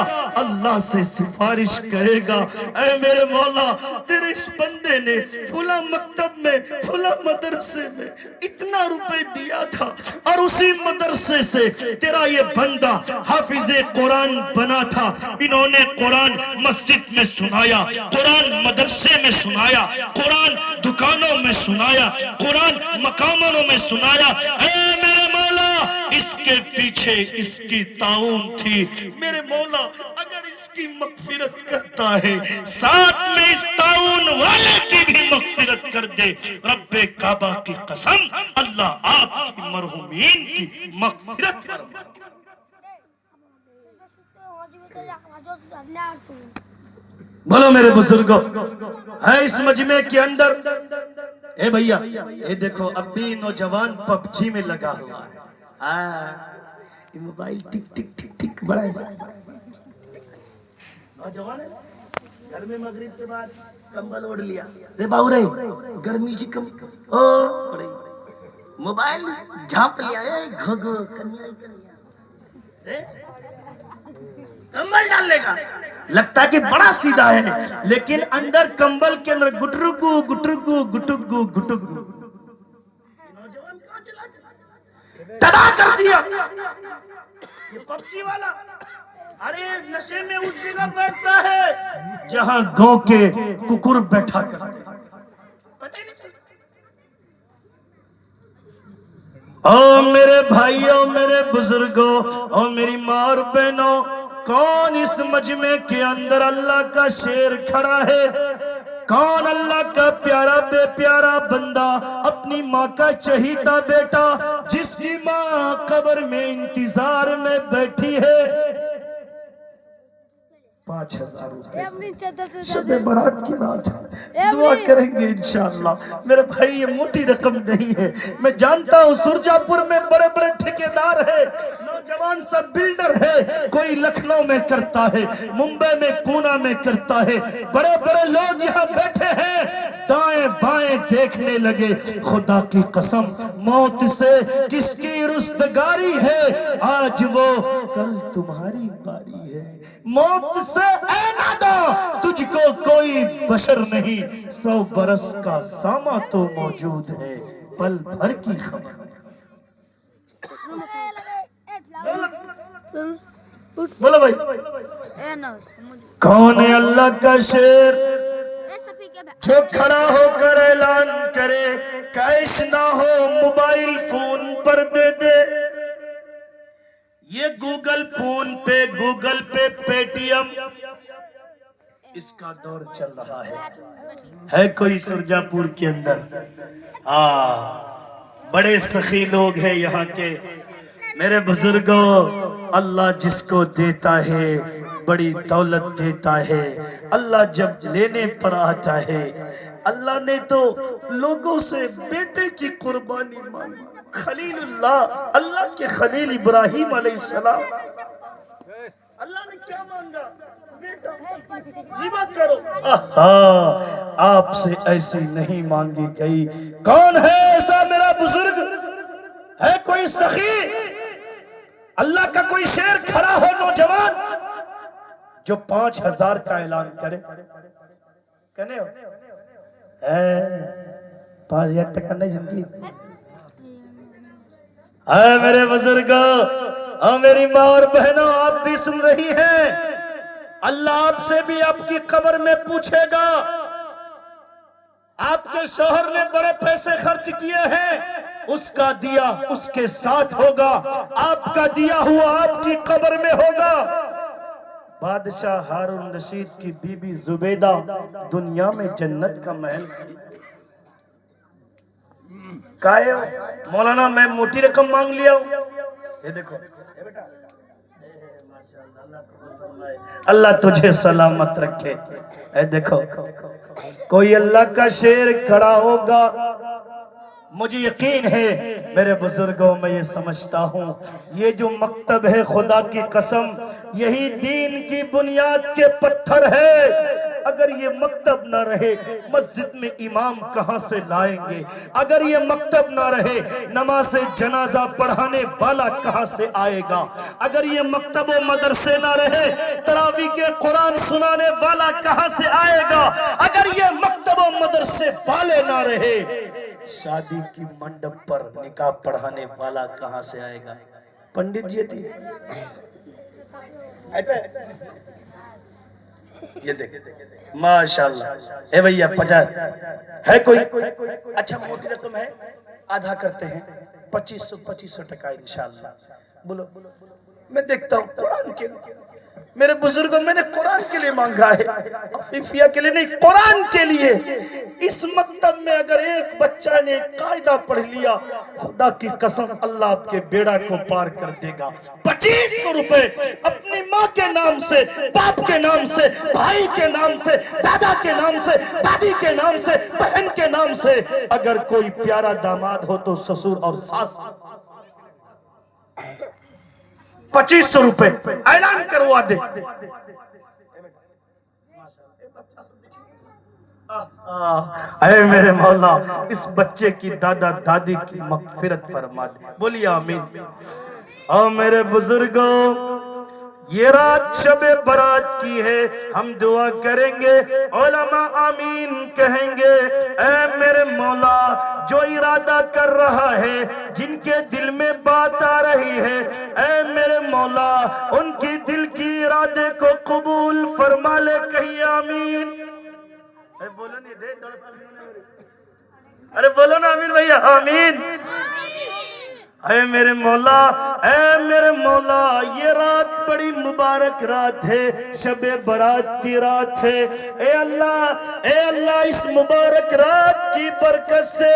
اللہ سے سفارش کرے گا، اے میرے مولا، تیرے اس بندے نے فلاں مکتب میں، فلاں مدرسے میں اتنا روپے دیا تھا، اور اسی مدرسے سے تیرا یہ بندہ حافظ قرآن بنا تھا، انہوں نے قرآن مسجد میں سنایا، قرآن مدرسے میں سنایا، قرآن دکانوں میں سنایا، قرآن مقاموں میں سنایا، اے میرے مولا، اس کے پیچھے اس کی تعاون تھی، میرے مولا اگر اس کی مغفرت کرتا ہے، ساتھ میں اس تعاون والے کی بھی مغفرت کر دے، رب کعبہ کی قسم، اللہ آپ کی مرحومین کی مغفرت فرمائے۔ بولو میرے بزرگوں، ہے اس مجمع کے اندر، اے بھیا، اے دیکھو اب بھی نوجوان پب جی میں لگا ہوا ہے، یہ موبائل ٹک ٹک ٹک ٹک بڑا ہے، نوجوان ہے، گھر میں مغرب کے بعد کمبل اوڑھ لیا، رے باؤ رے گرمی جی کم اوڑھ، موبائل جھانپ لیا، اے گھو گھو کنیا کنیا، کمبل ڈال لے گا، لگتا ہے کہ بڑا سیدھا ہے، لیکن اندر کمبل کے اندر گٹرگو گٹرگو گٹگو گٹگو، نوجوان کہاں چلا گیا؟ تباہ کر دیا یہ پب جی والا، ارے نشے میں اس جگہ بیٹھتا ہے جہاں گاؤں کے ککر بیٹھا کرتے ہیں، پتہ ہی نہیں چلتا۔ او میرے بھائیوں، میرے بزرگوں، او میری ماں اور بہنوں، کون اس مجمع کے اندر اللہ کا شیر کھڑا ہے؟ کون اللہ کا پیارا بے پیارا بندہ، اپنی ماں کا چہیتا بیٹا، جس کی ماں قبر میں انتظار میں بیٹھی ہے؟ 5,000 روپے شب برات کی رات ہے، دعا کریں گے انشاءاللہ۔ میرے بھائی یہ موٹی رقم نہیں ہے، میں جانتا ہوں سرجا پور میں بڑے بڑے ٹھیکیدار ہے، نوجوان سب بلڈر ہے، کوئی لکھنؤ میں کرتا ہے، ممبئی میں پونا میں کرتا ہے، بڑے بڑے لوگ یہاں بیٹھے ہیں، دائیں بائیں دیکھنے لگے، خدا کی قسم موت سے کس کی رستگاری ہے، آج وہ کل تمہاری باری ہے، موت سے اے ناداں تجھ کو کوئی بشر نہیں، 100 برس کا ساما تو موجود ہے، پل بھر کی خبر۔ بولو بھائی، کون ہے اللہ کا شیر جو کھڑا ہو کر اعلان کرے کیش نہ ہو موبائل فون پر دے دے؟ یہ گوگل فون پہ، گوگل پہ، پے ٹی ایم، اس کا دور چل رہا ہے کوئی سرجا پور کے اندر؟ بڑے سخی لوگ ہیں یہاں کے میرے بزرگوں۔ اللہ جس کو دیتا ہے بڑی دولت دیتا ہے، اللہ جب لینے پر آتا ہے، اللہ نے تو لوگوں سے بیٹے کی قربانی مانگی۔ خلیل اللہ، اللہ کے خلیل ابراہیم علیہ السلام، اللہ نے کیا مانگا؟ بیٹا ذبح کرو۔ آپ سے ایسی نہیں مانگی گئی۔ کون ہے ایسا میرا بزرگ؟ ہے کوئی سخی؟ اللہ کا کوئی شیر کھڑا ہو نوجوان جو 5000 کا اعلان کرے؟ کہنے ہو 5000 ٹکا نہیں زندگی؟ اے میرے بزرگوں اور میری ماں اور بہنوں، آپ بھی سن رہی ہیں، اللہ آپ سے بھی آپ کی قبر میں پوچھے گا۔ آپ کے شوہر نے بڑے پیسے خرچ کیے ہیں، اس کا دیا اس کے ساتھ ہوگا، آپ کا دیا ہوا آپ کی قبر میں ہوگا۔ بادشاہ ہارون رشید کی بی بی زبیدہ دنیا میں جنت کا محل خریدی۔ کہے مولانا میں موٹی رقم مانگ لیا ہوں، یہ دیکھو اللہ تجھے سلامت رکھے۔ اے دیکھو کوئی اللہ کا شیر کھڑا ہوگا، مجھے یقین ہے میرے بزرگوں، میں یہ سمجھتا ہوں یہ جو مکتب ہے خدا کی قسم یہی دین کی بنیاد کے پتھر ہے۔ اگر یہ مکتب نہ رہے مسجد میں امام کہاں سے لائیں گے؟ اگر یہ مکتب نہ رہے نماز جنازہ پڑھانے والا کہاں سے آئے گا؟ اگر یہ مکتب و مدرسے نہ رہے تراویح کے قرآن سنانے والا کہاں سے آئے گا؟ اگر یہ مکتب و مدرسے والے نہ رہے شادی کی منڈپ پر نکاح پڑھانے والا کہاں سے آئے گا؟ پنڈت جی تھی یہ دیکھ ماشاءاللہ۔ اے بھئیہ 50 ہے کوئی؟ اچھا موٹی رقم ہے، آدھا کرتے ہیں 2500 ٹکا انشاءاللہ۔ بولو میں دیکھتا ہوں قرآن کے میرے بزرگوں، میں نے قرآن کے لیے مانگا ہے، عفیفیہ کے لیے نہیں، قرآن کے لیے۔ اس مکتب میں اگر ایک بچہ نے قاعدہ پڑھ لیا خدا کی قسم اللہ آپ کے بیڑا کو پار کر دے گا۔ 2500 روپے اپنی ماں کے نام سے، باپ کے نام سے، بھائی کے نام سے، دادا کے نام سے، دادی کے نام سے، بہن کے نام سے، اگر کوئی پیارا داماد ہو تو سسر اور ساس 2500 روپے اعلان کروا دے۔ اے میرے مولا اس بچے کی دادا دادی کی مغفرت فرما دے، بولیے آمین۔ اور میرے بزرگوں یہ رات شب برات کی ہے، ہم دعا کریں گے، علماء آمین کہیں گے۔ اے میرے مولا جو ارادہ کر رہا ہے، جن کے دل میں بات آ رہی ہے، اے میرے مولا ان کی دل کی ارادے کو قبول فرما لے، کہیں آمین۔ اے بولو نہیں دے، ارے بولو نا آمین بھئیہ، آمین۔ اے میرے مولا یہ رات بڑی مبارک رات ہے، شب برات کی رات ہے۔ اے اللہ اس مبارک رات کی برکت سے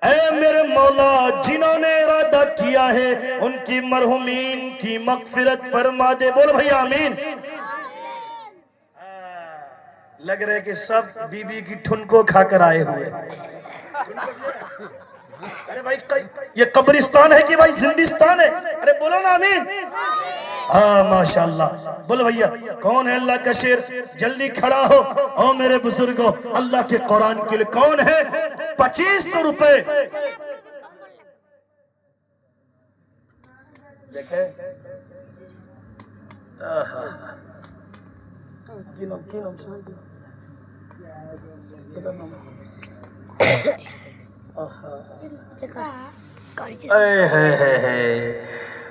اے میرے مولا جنہوں نے ارادہ کیا ہے ان کی مرحومین کی مغفرت فرما دے، بول بھائی آمین۔ لگ رہے کہ سب بی بی کی ٹھن کو کھا کر آئے ہوئے۔ ارے بھائی یہ قبرستان ہے کہ بھائی زندستان ہے؟ ارے بولو نا آمین۔ ماشاءاللہ بولو بھئیہ کون ہے اللہ کا شیر؟ جلدی کھڑا ہو۔ او میرے بزرگوں اللہ کے قرآن کے لئے کون ہے؟ 2500 روپے دیکھیں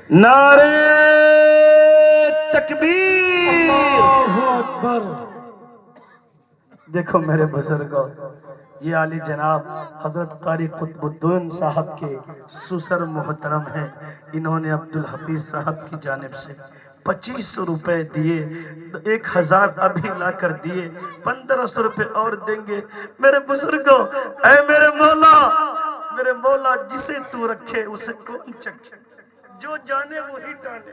نعرے تکبیر، اللہ اکبر۔ دیکھو میرے بزرگوں، یہ عالی جناب حضرت قاری قطب الدین صاحب کے سسر محترم ہیں۔ انہوں نے عبدالحفیظ صاحب کی جانب سے 2500 روپے دیے، 1000 ابھی لا کر دیے، 1500 روپے اور دیں گے۔ میرے بزرگوں، اے میرے مولا جسے تو رکھے اسے کون چکے، جو جانے وہی ٹانے،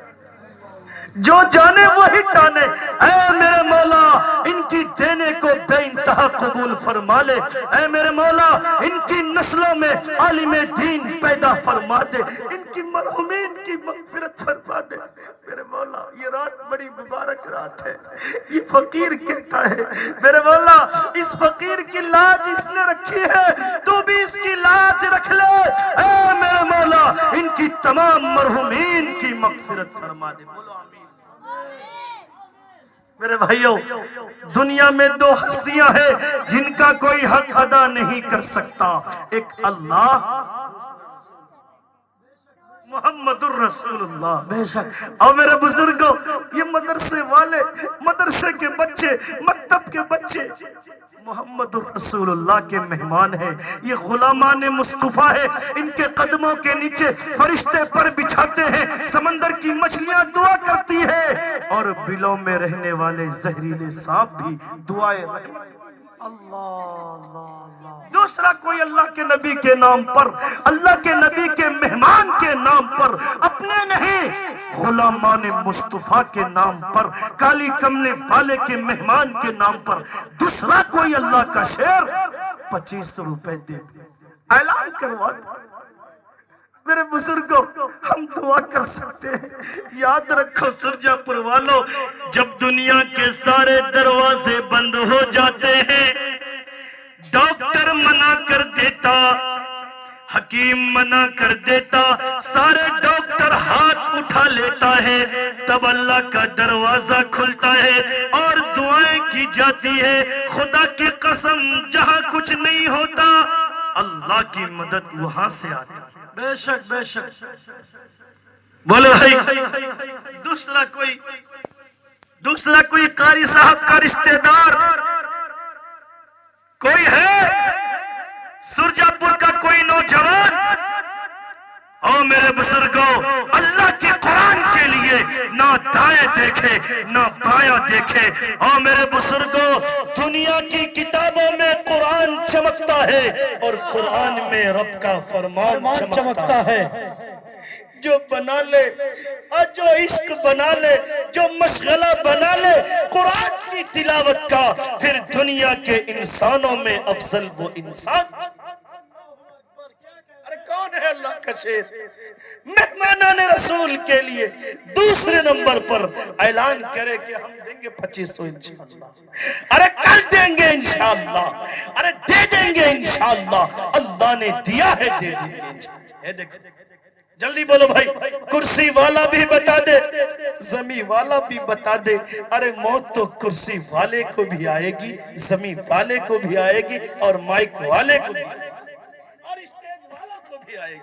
جو جانے وہی ٹانے۔ اے میرے مولا ان کی دینے کو بے انتہا قبول فرما لے۔ اے میرے مولا ان کی نسلوں میں عالم دین پیدا فرما دے، ان کی مرحومین کی مغفرت فرما دے۔ میرے مولا یہ رات بڑی مبارک رات ہے، یہ فقیر کہتا ہے میرے مولا اس فقیر کی لاج اس نے رکھی ہے، تو بھی اس کی لاج رکھ لے۔ اے میرے مولا ان کی تمام مرحومین کی مغفرت فرما دے، بولو آمین۔ میرے بھائیوں، دنیا میں 2 ہستیاں ہیں جن کا کوئی حق ادا نہیں کر سکتا، ایک اللہ، محمد الرسول اللہ۔ بے شک۔ اور میرے بزرگوں، یہ مدرسے والے، مدرسے کے بچے، مکتب کے بچے محمد الرسول اللہ کے مہمان ہیں، یہ غلامان مصطفیٰ ہے۔ ان کے قدموں کے نیچے فرشتے پر بچھاتے ہیں، سمندر کی مچھلیاں دعا کرتی ہیں، اور بلوں میں رہنے والے زہریلے سانپ بھی دعائیں دوسرا کوئی اللہ کے نبی کے نام پر، اللہ کے نبی کے مہمان کے نام پر، اپنے نہیں غلامان مصطفیٰ کے نام پر، کالی کملے والے کے مہمان کے نام پر دوسرا کوئی اللہ کا شیر 2500 روپے دے، اعلان کروا دے۔ میرے بزرگوں، ہم دعا کر سکتے ہیں۔ یاد رکھو سرجا پور والوں، جب دنیا کے سارے دروازے بند ہو جاتے ہیں، ڈاکٹر منع کر دیتا، حکیم منع کر دیتا، سارے ڈاکٹر ہاتھ اٹھا لیتا ہے، تب اللہ کا دروازہ کھلتا ہے اور دعائیں کی جاتی ہے۔ خدا کی قسم جہاں کچھ نہیں ہوتا، اللہ کی مدد وہاں سے آتا ہے۔ بے شک بے شک۔ بولو بھائی، دوسرا کوئی قاری صاحب کا رشتہ دار کوئی ہے، سرجا پور کا کوئی نوجوان، او میرے بزرگوں، اللہ کے قرآن کے لیے نہ دائیں دیکھے نہ بایاں دیکھے۔ او میرے بزرگوں، دنیا کی کتابوں میں قرآن چمکتا ہے اور قرآن میں رب کا فرمان چمکتا ہے۔ جو بنا لے اور جو عشق بنا لے، جو مشغلہ بنا لے قرآن کی تلاوت کا، پھر دنیا کے انسانوں میں افضل وہ انسان۔ ارے کون ہے اللہ کا شیر؟ مہمانان رسول کے لیے دوسرے نمبر پر اعلان کرے کہ ہم دیں گے 2500 انشاءاللہ، ارے کل دیں گے انشاءاللہ، ارے دے دیں گے انشاءاللہ، اللہ نے دیا ہے دے دیں گے انشاءاللہ۔ یہ دیکھیں جلدی بولو بھائی، کرسی والا بھی بتا دے، زمین والا بھی بتا دے، ارے موت تو کرسی والے کو بھی آئے گی، زمین والے کو بھی آئے گی، اور مائک والے کو بھی آئے گی، اور اسٹیج والوں کو بھی آئے گی۔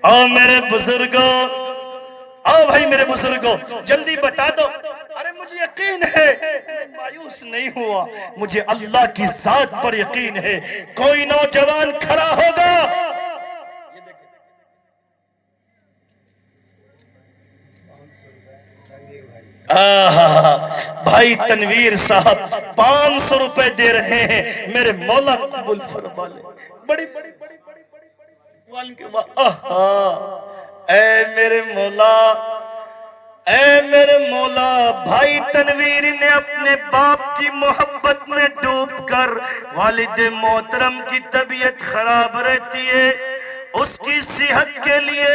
اور میرے بزرگوں، آؤ بھائی میرے بزرگوں، جلدی بتا دو۔ ارے مجھے یقین ہے، میں مایوس نہیں ہوا، مجھے اللہ کی ذات پر یقین ہے، کوئی نوجوان کھڑا ہوگا۔ بھائی تنویر صاحب 500 روپے دے رہے ہیں، میرے مولا قبول فرما لے۔ بڑی اے میرے مولا، اے میرے مولا، بھائی تنویر نے اپنے باپ کی محبت میں ڈوب کر، والد محترم کی طبیعت خراب رہتی ہے، اس کی صحت کے لیے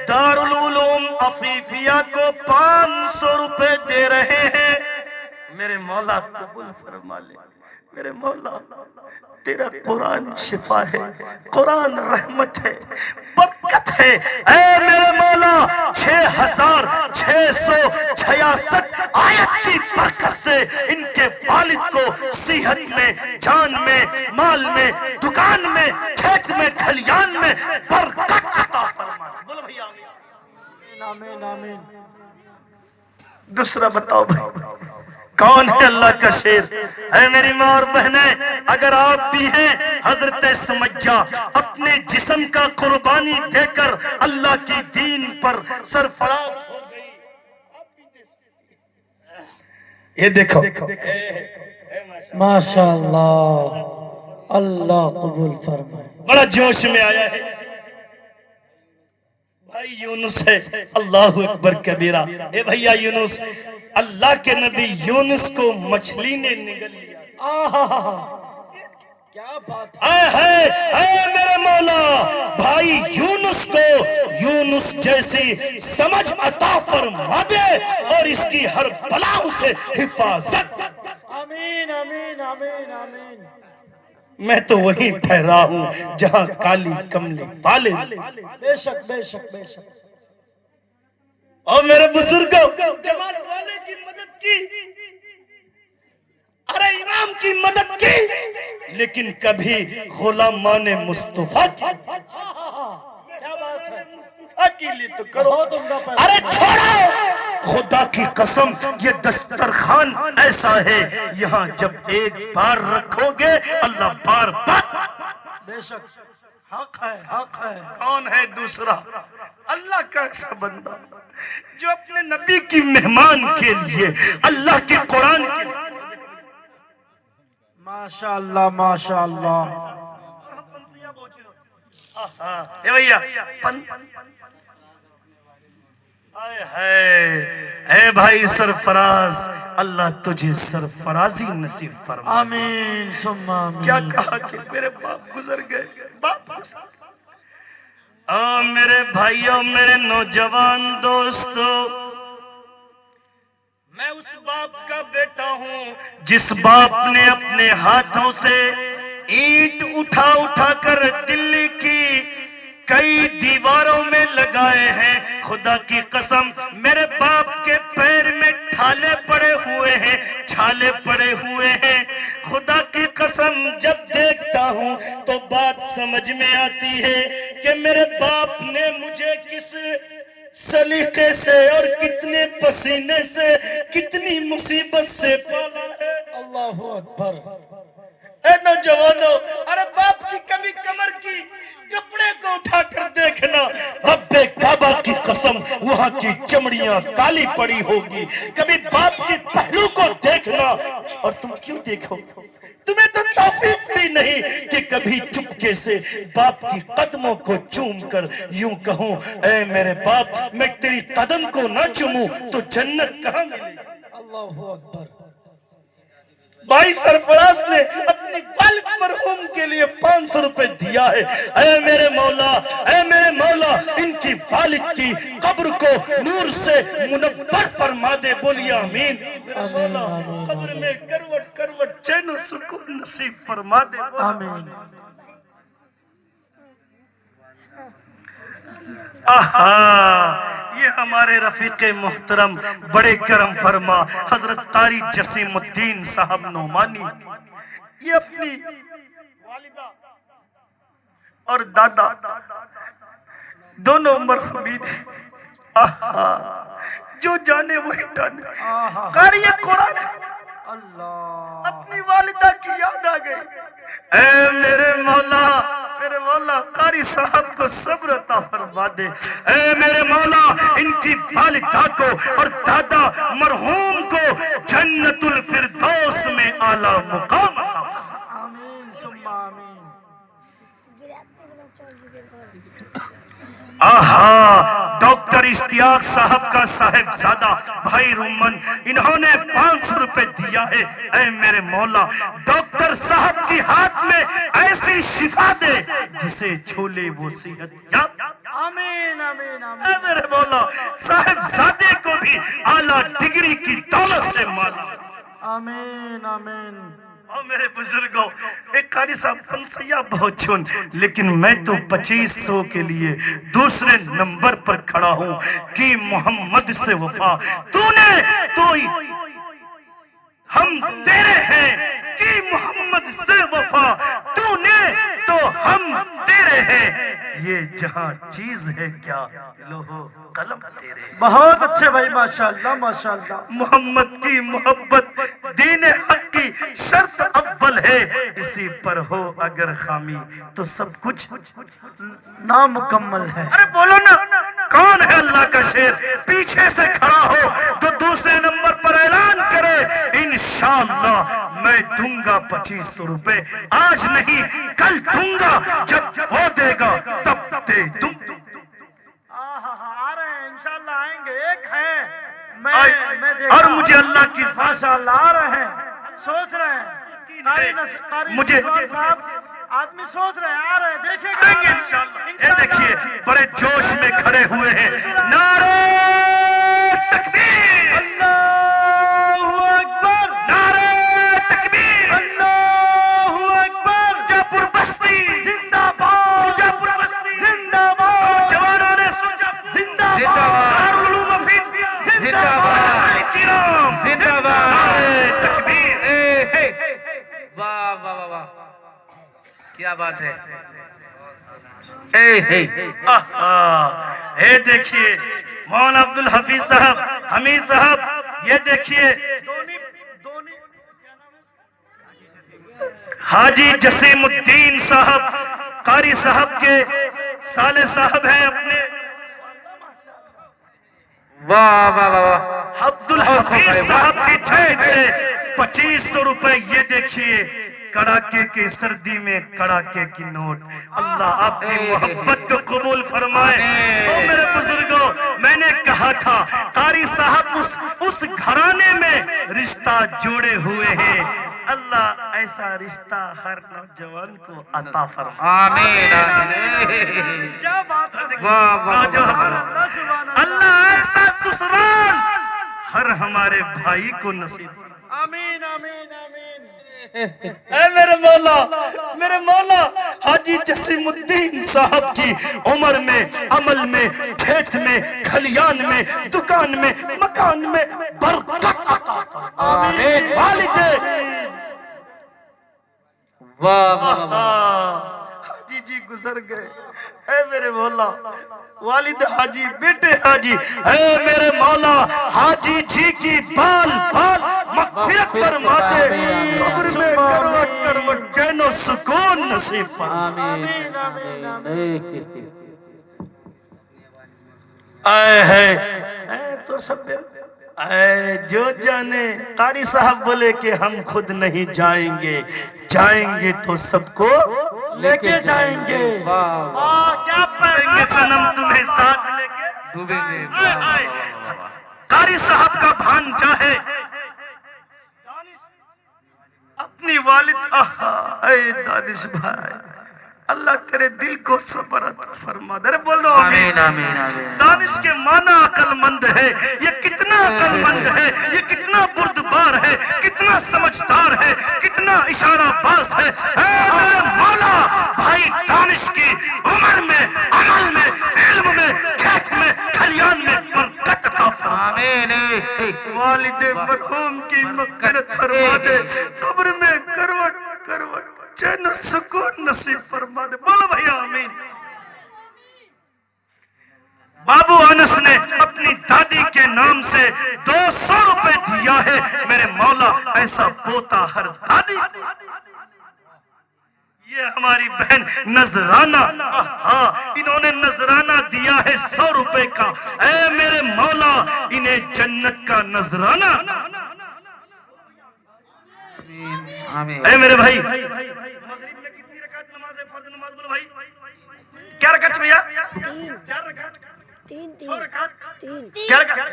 دارالعلوم عفیفیہ کو 500 روپے دے رہے ہیں۔ میرے مولا قبول فرما لے۔ میرے مولا تیرا قرآن شفا ہے، قرآن رحمت ہے، برکت ہے۔ اے میرے مولا 6666 66 آیت کی برکت سے ان کے والد کو صحت میں، جان میں، مال میں، دکان میں، کھیت میں، کھلیان میں برکت عطا فرما۔ بولو بھئی آمین آمین آمین۔ دوسرا بتاؤ بھائی کون ہے اللہ کا شیر؟ اے میری ماں اور بہنیں، اگر آپ بھی ہیں حضرت سمیہ اپنے جسم کا قربانی دے کر اللہ کی دین پر سرفراز ہو گئی، یہ دیکھو ماشاءاللہ، اللہ قبول فرمائے۔ بڑا جوش میں آیا ہے بھائی یونس ہے، اللہ اکبر کبیرہ۔ اے بھیا یونس، اللہ کے نبی یونس کو مچھلی نے نگل لیا۔ کیا بات اے میرے مولا، بھائی یونس کو یونس جیسی سمجھ عطا فرما دے اور اس کی ہر بلاؤں سے حفاظت۔ آمین آمین آمین آمین۔ میں تو وہیں ٹھہرا ہوں جہاں کالی کملی والے۔ بے شک بے شک بے شک۔ اور میرے بزرگوں، جماعت والے کی مدد کی، ارے امام کی مدد کی، لیکن کبھی غلامان مصطفیٰ کی کیا بات ہے، مصطفیٰ کے لیے تو کرو۔ بہت عمدہ پیغام۔ ارے چھوڑو، خدا کی قسم یہ دسترخوان ایسا ہے، یہاں جب ایک بار رکھو گے اللہ بار بار۔ بے شک، حق ہے حق ہے۔ کون ہے دوسرا؟ اللہ کا ایسا بندہ جو اپنے نبی کی مہمان کے لیے، اللہ کے قرآن کے لیے، ماشاءاللہ ماشاءاللہ۔ اے بھیا اے بھائی سرفراز، اللہ تجھے سرفرازی نصیب فرما۔ آمین ثم آمین۔ کیا کہا کہ میرے باپ گزر گئے، باپ گزر گئے۔ میرے بھائیوں، میرے نوجوان دوستو، میں اس باپ کا بیٹا ہوں جس باپ نے اپنے ہاتھوں سے اینٹ اٹھا اٹھا کر دلی کی کئی دیواروں میں لگائے ہیں۔ خدا کی قسم میرے باپ کے پیر میں ٹھالے پڑے ہوئے ہیں، چھالے پڑے ہوئے ہیں۔ خدا کی قسم جب دیکھتا ہوں تو بات سمجھ میں آتی ہے کہ میرے باپ نے مجھے کس سلیقے سے اور کتنے پسینے سے، کتنی مصیبت سے پالا ہے۔ اللہ اکبر۔ اے نوجوانوں، ارے باپ کی کبھی کمر کی کپڑے کو اٹھا کر دیکھنا، رب کعبہ کی قسم وہاں کی چمڑیاں کالی پڑی ہوگی۔ کبھی باپ کی پہلو کو دیکھنا، اور تم کیوں دیکھو؟ تمہیں تو توفیق بھی نہیں کہ کبھی چپکے سے باپ کی قدموں کو چوم کر یوں کہوں اے میرے باپ، میں تیری قدم کو نہ چوموں تو جنت کہاں ملے؟ اللہ اکبر۔ بھائی سرفراز نے اپنی والد مرحوم کے لیے 500 روپے دیا ہے۔ اے میرے مولا، اے میرے مولا، ان کی والد کی قبر کو نور سے منور فرما دے، بولیے آمین۔ میرے مولا قبر میں کروٹ کروٹ چین و سکون نصیب فرما دے، آمین۔ یہ ہمارے رفیق محترم بڑے کرم فرما حضرت قاری جسیم الدین صاحب نعمانی، یہ اپنی والدہ اور دادا دونوں مرحومین ہیں۔ جو جانے وہی جانے، قاری قرآن اللہ، اپنی والدہ کی یاد آ گئی۔ اے میرے مولا قاری صاحب کو صبر عطا فرما دے۔ اے میرے مولا ان کی والدہ کو اور دادا مرحوم کو جنت الفردوس میں اعلیٰ مقام عطا فرما دے۔ آمین ثم آمین۔ ڈاکٹر اشتیاق صاحب کا صاحبزادہ بھائی رومن، انہوں نے 500 روپے دیا ہے۔ اے میرے مولا ڈاکٹر صاحب کی ہاتھ میں ایسی شفا دے جسے چھولے وہ صحت یاب۔ آمین آمین آمین۔ اے میرے مولا صاحبزادے کو بھی اعلیٰ ڈگری کی دولت سے مالا۔ آمین آمین۔ اور میرے بزرگوں ایک قاری صاحب پنسیہ بہت چن، لیکن میں تو 2500 کے لیے دوسرے نمبر پر کھڑا ہوں کہ محمد سے وفا تو نے تو ہم تیرے ہیں، کہ محمد سے وفا تو نے تو ہم تیرے ہیں، یہ جہاں چیز ہے کیا لوہو قلم تیرے۔ بہت اچھے بھائی، ماشاءاللہ ماشاءاللہ۔ محمد کی محبت دین حق کی شرط اول ہے، اسی پر ہو اگر خامی تو سب کچھ نامکمل ہے۔ ارے بولو نا، کون ہے اللہ کا شیر پیچھے سے کھڑا ہو تو دوسرے نمبر پر اعلان کرے انشاءاللہ میں دوں گا 2500 روپے، آج نہیں کل دوں گا، جب وہ دے گا تب دے دوں۔ آ رہے ہیں انشاءاللہ، آئیں گے، ایک ہے اور مجھے اللہ کی ماشاءاللہ آ رہے ہیں، سوچ رہے ہیں مجھے صاحب آدمی سوچ رہے ہیں، آ رہے ہیں، دیکھیں دیں گے انشاءاللہ۔ یہ دیکھیے بڑے جوش میں کھڑے ہوئے ہیں، نعرہ تکبیر، اللہ اکبر، نعرہ تکبیر، اللہ اکبر، جاپور بستی زندہ باد، جاپور بستی زندہ باد، جوانوں نے زندہ باد، دارالعلوم افید زندہ باد، کرام زندہ باد، نعرہ تکبیر۔ واہ واہ واہ واہ، کیا بات ہے۔ یہ دیکھیے مولانا عبدالحفیظ صاحب، حمید صاحب، یہ دیکھیے حاجی جسیم الدین صاحب قاری صاحب کے سالے صاحب ہیں اپنے، واہ واہ واہ واہ، عبدالحفیظ صاحب کی جیب سے 2500 روپے، یہ دیکھیے کڑاکے کی سردی میں کڑاکے کی نوٹ۔ اللہ آپ کی محبت کو قبول فرمائے۔ او میرے بزرگوں، میں نے کہا تھا قاری صاحب اس گھرانے میں رشتہ جوڑے ہوئے ہیں، اللہ ایسا رشتہ ہر نوجوان کو عطا فرمائے۔ آمین آمین، کیا بات ہے، واہ واہ واہ، اللہ سبحان اللہ، اللہ ایسا سسرال ہر ہمارے بھائی کو نصیب فرمائے۔ آمین آمین آمین۔ اے میرے مولا حاجی جسیم الدین صاحب کی عمر میں، عمل میں، کھیت میں، کھلیان میں، دکان میں، مکان میں برکت عطا فرمائے۔ والد واہ واہ واہ، حاجی جی گزر گئے، اے میرے مولا والد حاجی، بیٹے حاجی، اے میرے مولا حاجی جی کی بال بال مغفرت فرما دے، قبر میں کروٹ کروٹ چین و سکون نصیب فرما۔ آمین آمین، آئے ہے اے تو سب اے جو جانے، قاری صاحب بولے کہ ہم خود نہیں جائیں گے، جائیں گے تو سب کو لے کے جائیں گے، واہ، واہ کیا ڈوبیں گے سنم تمہیں ساتھ لے کے، ڈوبیں گے، آئے آئے قاری صاحب کا بھانجا ہے اپنی والد، اے دانش بھائی، اللہ تیرے دل کو صبر عطا فرما دے۔ بولو آمین آمین آمین، دانش کے معنی عقل مند ہے، یہ کتنا عقل مند ہے، یہ کتنا بردبار ہے، کتنا سمجھدار ہے، کتنا اشارہ باز ہے۔ اے میرے مولا بھائی دانش کی عمر میں، عمل میں، علم میں، کھیت میں، کھلیان میں برکت عطا فرما۔ آمین، والد مرحوم کی مغفرت فرما دے، قبر میں کروٹ کروٹ چین و سکون نصیب فرما دے۔ بولو بھائی آمین۔ بابو انس نے اپنی دادی کے نام سے 200 روپے دیا ہے، میرے مولا ایسا پوتا ہر دادی۔ یہ ہماری بہن نذرانہ، انہوں نے نذرانہ دیا ہے 100 روپے کا، اے میرے مولا انہیں جنت کا نذرانہ۔ آمین، اے میرے بھائی، مغرب میں کتنی رکعت نماز ہے؟ فرض نماز بولو بھائی، کیا رکعت بھیا؟ 4 رکعت، 3 رکعت، کیا رکعت؟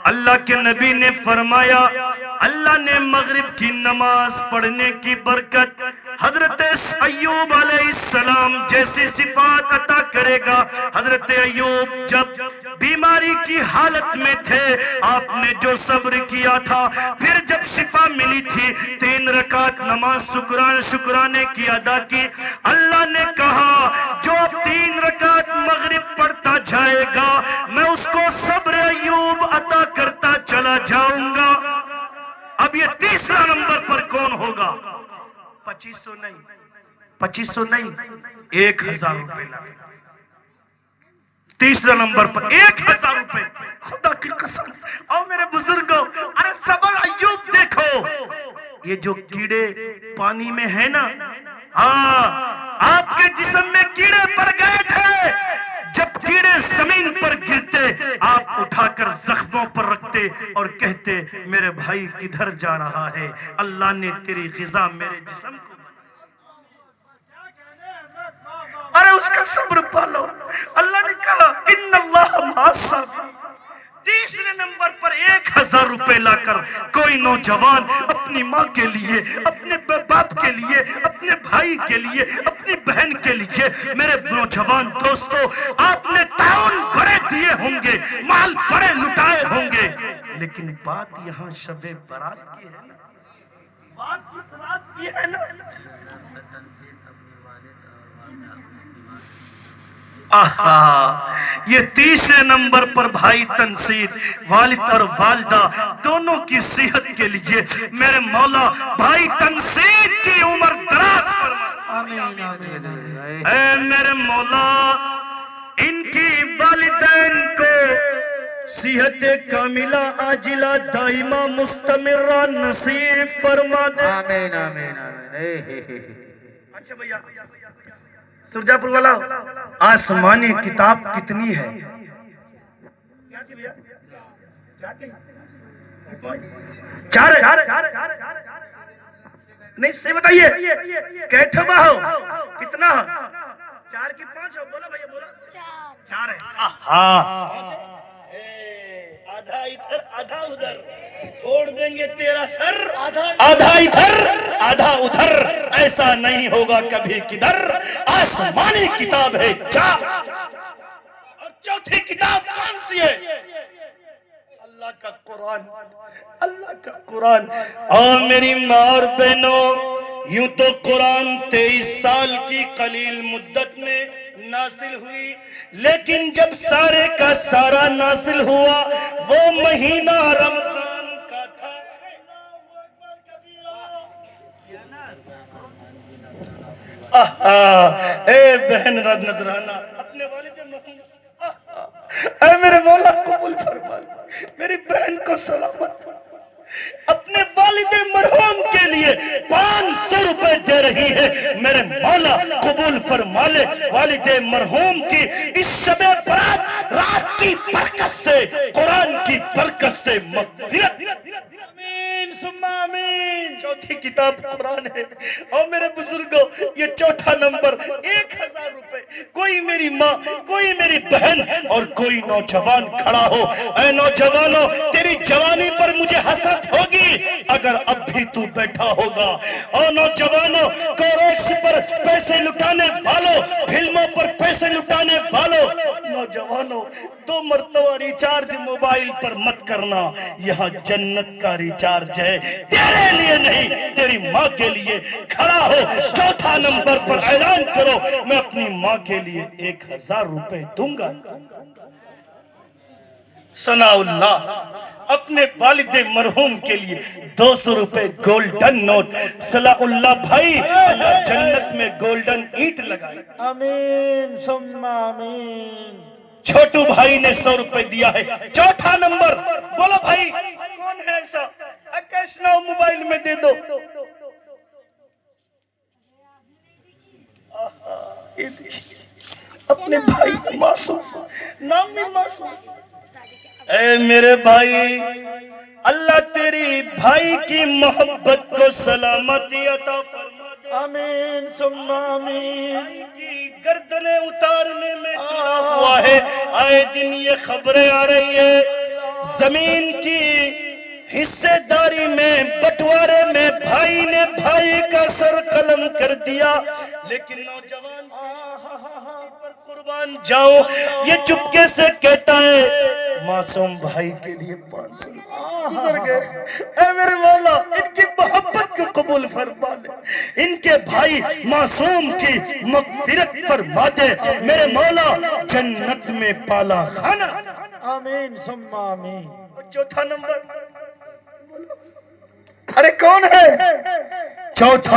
اللہ کے نبی نے فرمایا اللہ نے مغرب کی نماز پڑھنے کی برکت حضرت ایوب علیہ السلام جیسی صفات عطا کرے گا۔ حضرت ایوب جب بیماری کی حالت میں تھے، آپ نے جو صبر کیا تھا، پھر جب شفا ملی تھی 3 رکعت نماز شکرانے کی ادا کی۔ اللہ نے کہا جو 3 رکعت مغرب پڑھتا جائے گا میں اس کو صبر ایوب عطا کرتا چلا جاؤں گا۔ اب یہ تیسرا نمبر پر کون ہوگا؟ 2500 نہیں، 2500 نہیں، 1000 روپے لگے۔ تیسرا نمبر پر 1000 روپے، خدا کی قسم۔ اور میرے بزرگوں، ارے صبر ایوب دیکھو، یہ جو کیڑے پانی میں ہے نا، ہاں آپ کے جسم میں کیڑے پڑ گئے تھے، جب کیڑے زمین پر گرتے آپ اٹھا کر زخموں پر رکھتے اور کہتے میرے بھائی کدھر جا رہا ہے، اللہ نے تیری غذا میرے جسم کو۔ ارے اس کا صبر پالو، اللہ نے کہا ان اللہ مع الصابرین۔ تیسرے نمبر پر 1000 روپے لا کر کوئی نوجوان اپنی ماں کے لیے، اپنے باپ کے لیے، اپنے بھائی کے لیے، اپنی بہن کے لیے، میرے نوجوان دوستو آپ نے تعاون بڑے دیے ہوں گے، مال بڑے لٹائے ہوں گے، لیکن بات یہاں شب برات کی ہے نا، بات کس رات کی ہے نا۔ یہ تیسرے نمبر پر بھائی تنصیر، والد اور والدہ دونوں کی صحت کے لیے میرے مولا بھائی تنصیر کی عمر دراز فرما۔ اے میرے مولا ان کی والدین کو صحت کاملہ عاجلہ دائمہ مستمرہ نصیب فرما دے۔ آمین آمین آمین۔ اچھا بھیا سرجا پور والا، آسمانی کتاب کتنی ہے؟ 4 نہیں سے بتائیے کیٹھبا ہو کتنا؟ 4 کی 5 ہو، بولا بھیا بولا 4 ہے۔ آدھا ادھر آدھا ادھر، چھوڑ دیں گے تیرا سر، آدھا ادھر آدھا ادھر، ایسا نہیں ہوگا کبھی کدھر۔ آسمانی کتاب ہے 4، اور چوتھی کتاب کون سی ہے؟ اللہ کا قرآن، اللہ کا قرآن۔ اور میری ماں اور بہنوں، یوں تو قرآن 23 سال کی قلیل مدت میں نازل ہوئی، لیکن جب سارے کا سارا نازل ہوا وہ مہینہ رمضان کا تھا۔ اے بہن نذرانہ اپنے والد محمد، اے میرے مولا قبول فرما، میری بہن کو سلامت، اپنے والد مرحوم کے لیے 500 روپے دے رہی ہے، میرے مولا قبول فرما لے والد مرحوم کی اس شب برات رات کی برکت سے، قرآن کی برکت سے مغفرت۔ آمین ثم آمین۔ چوتھی کتاب قرآن ہے۔ اور میرے بزرگوں یہ چوتھا نمبر 1000 روپے، کوئی میری ماں، کوئی میری بہن اور کوئی نوجوان کھڑا ہو۔ اے نوجوانوں تیری جوانی پر مجھے حسرت ہوگی اگر اب بھی تو بیٹھا ہوگا۔ اور نوجوانوں کوریکس پر پیسے لٹانے والوں، فلموں پر پیسے لٹانے والوں، نوجوانوں 2 مرتبہ ریچارج موبائل پر مت کرنا، یہاں جنت کا ریچارج ہے، تیرے لیے نہیں تیری ماں کے لیے۔ کھڑا ہو، چوتھا نمبر پر اعلان کرو میں اپنی ماں کے لیے 1000 روپے دوں گا۔ ثناء اللہ اپنے والد مرحوم کے لیے 200 روپے گولڈن نوٹ۔ صلاح اللہ بھائی اللہ جنت میں گولڈن اینٹ لگائے۔ آمین ثم آمین۔ چھوٹو بھائی نے 100 روپے دیا ہے۔ چوتھا نمبر بولو بھائی کون ہے ایسا؟ کیش ناؤ موبائل میں دے دو۔ یہ دیکھیے اپنے بھائی معصوم، نام بھی معصوم۔ اے میرے بھائی اللہ تیری بھائی کی محبت کو سلامتی عطا فرما دے۔ آمین ثم آمین۔ کی گردنیں اتارنے میں تلا ہوا ہے، آئے دن یہ خبریں آ رہی ہے زمین کی حصے داری میں بٹوارے میں بھائی نے بھائی کا سر قلم کر دیا، لیکن نوجوان پر قربان جاؤ یہ چپکے سے کہتا ہے معصوم بھائی کے لیے 500 گزر گئے۔ اے میرے مولا ان کی محبت کو قبول فرما لے، ان کے بھائی معصوم کی مغفرت فرما دے میرے مولا، جنت میں پالا خانہ۔ آمین ثم آمین۔ چوتھا نمبر، ارے کون ہے چوتھا؟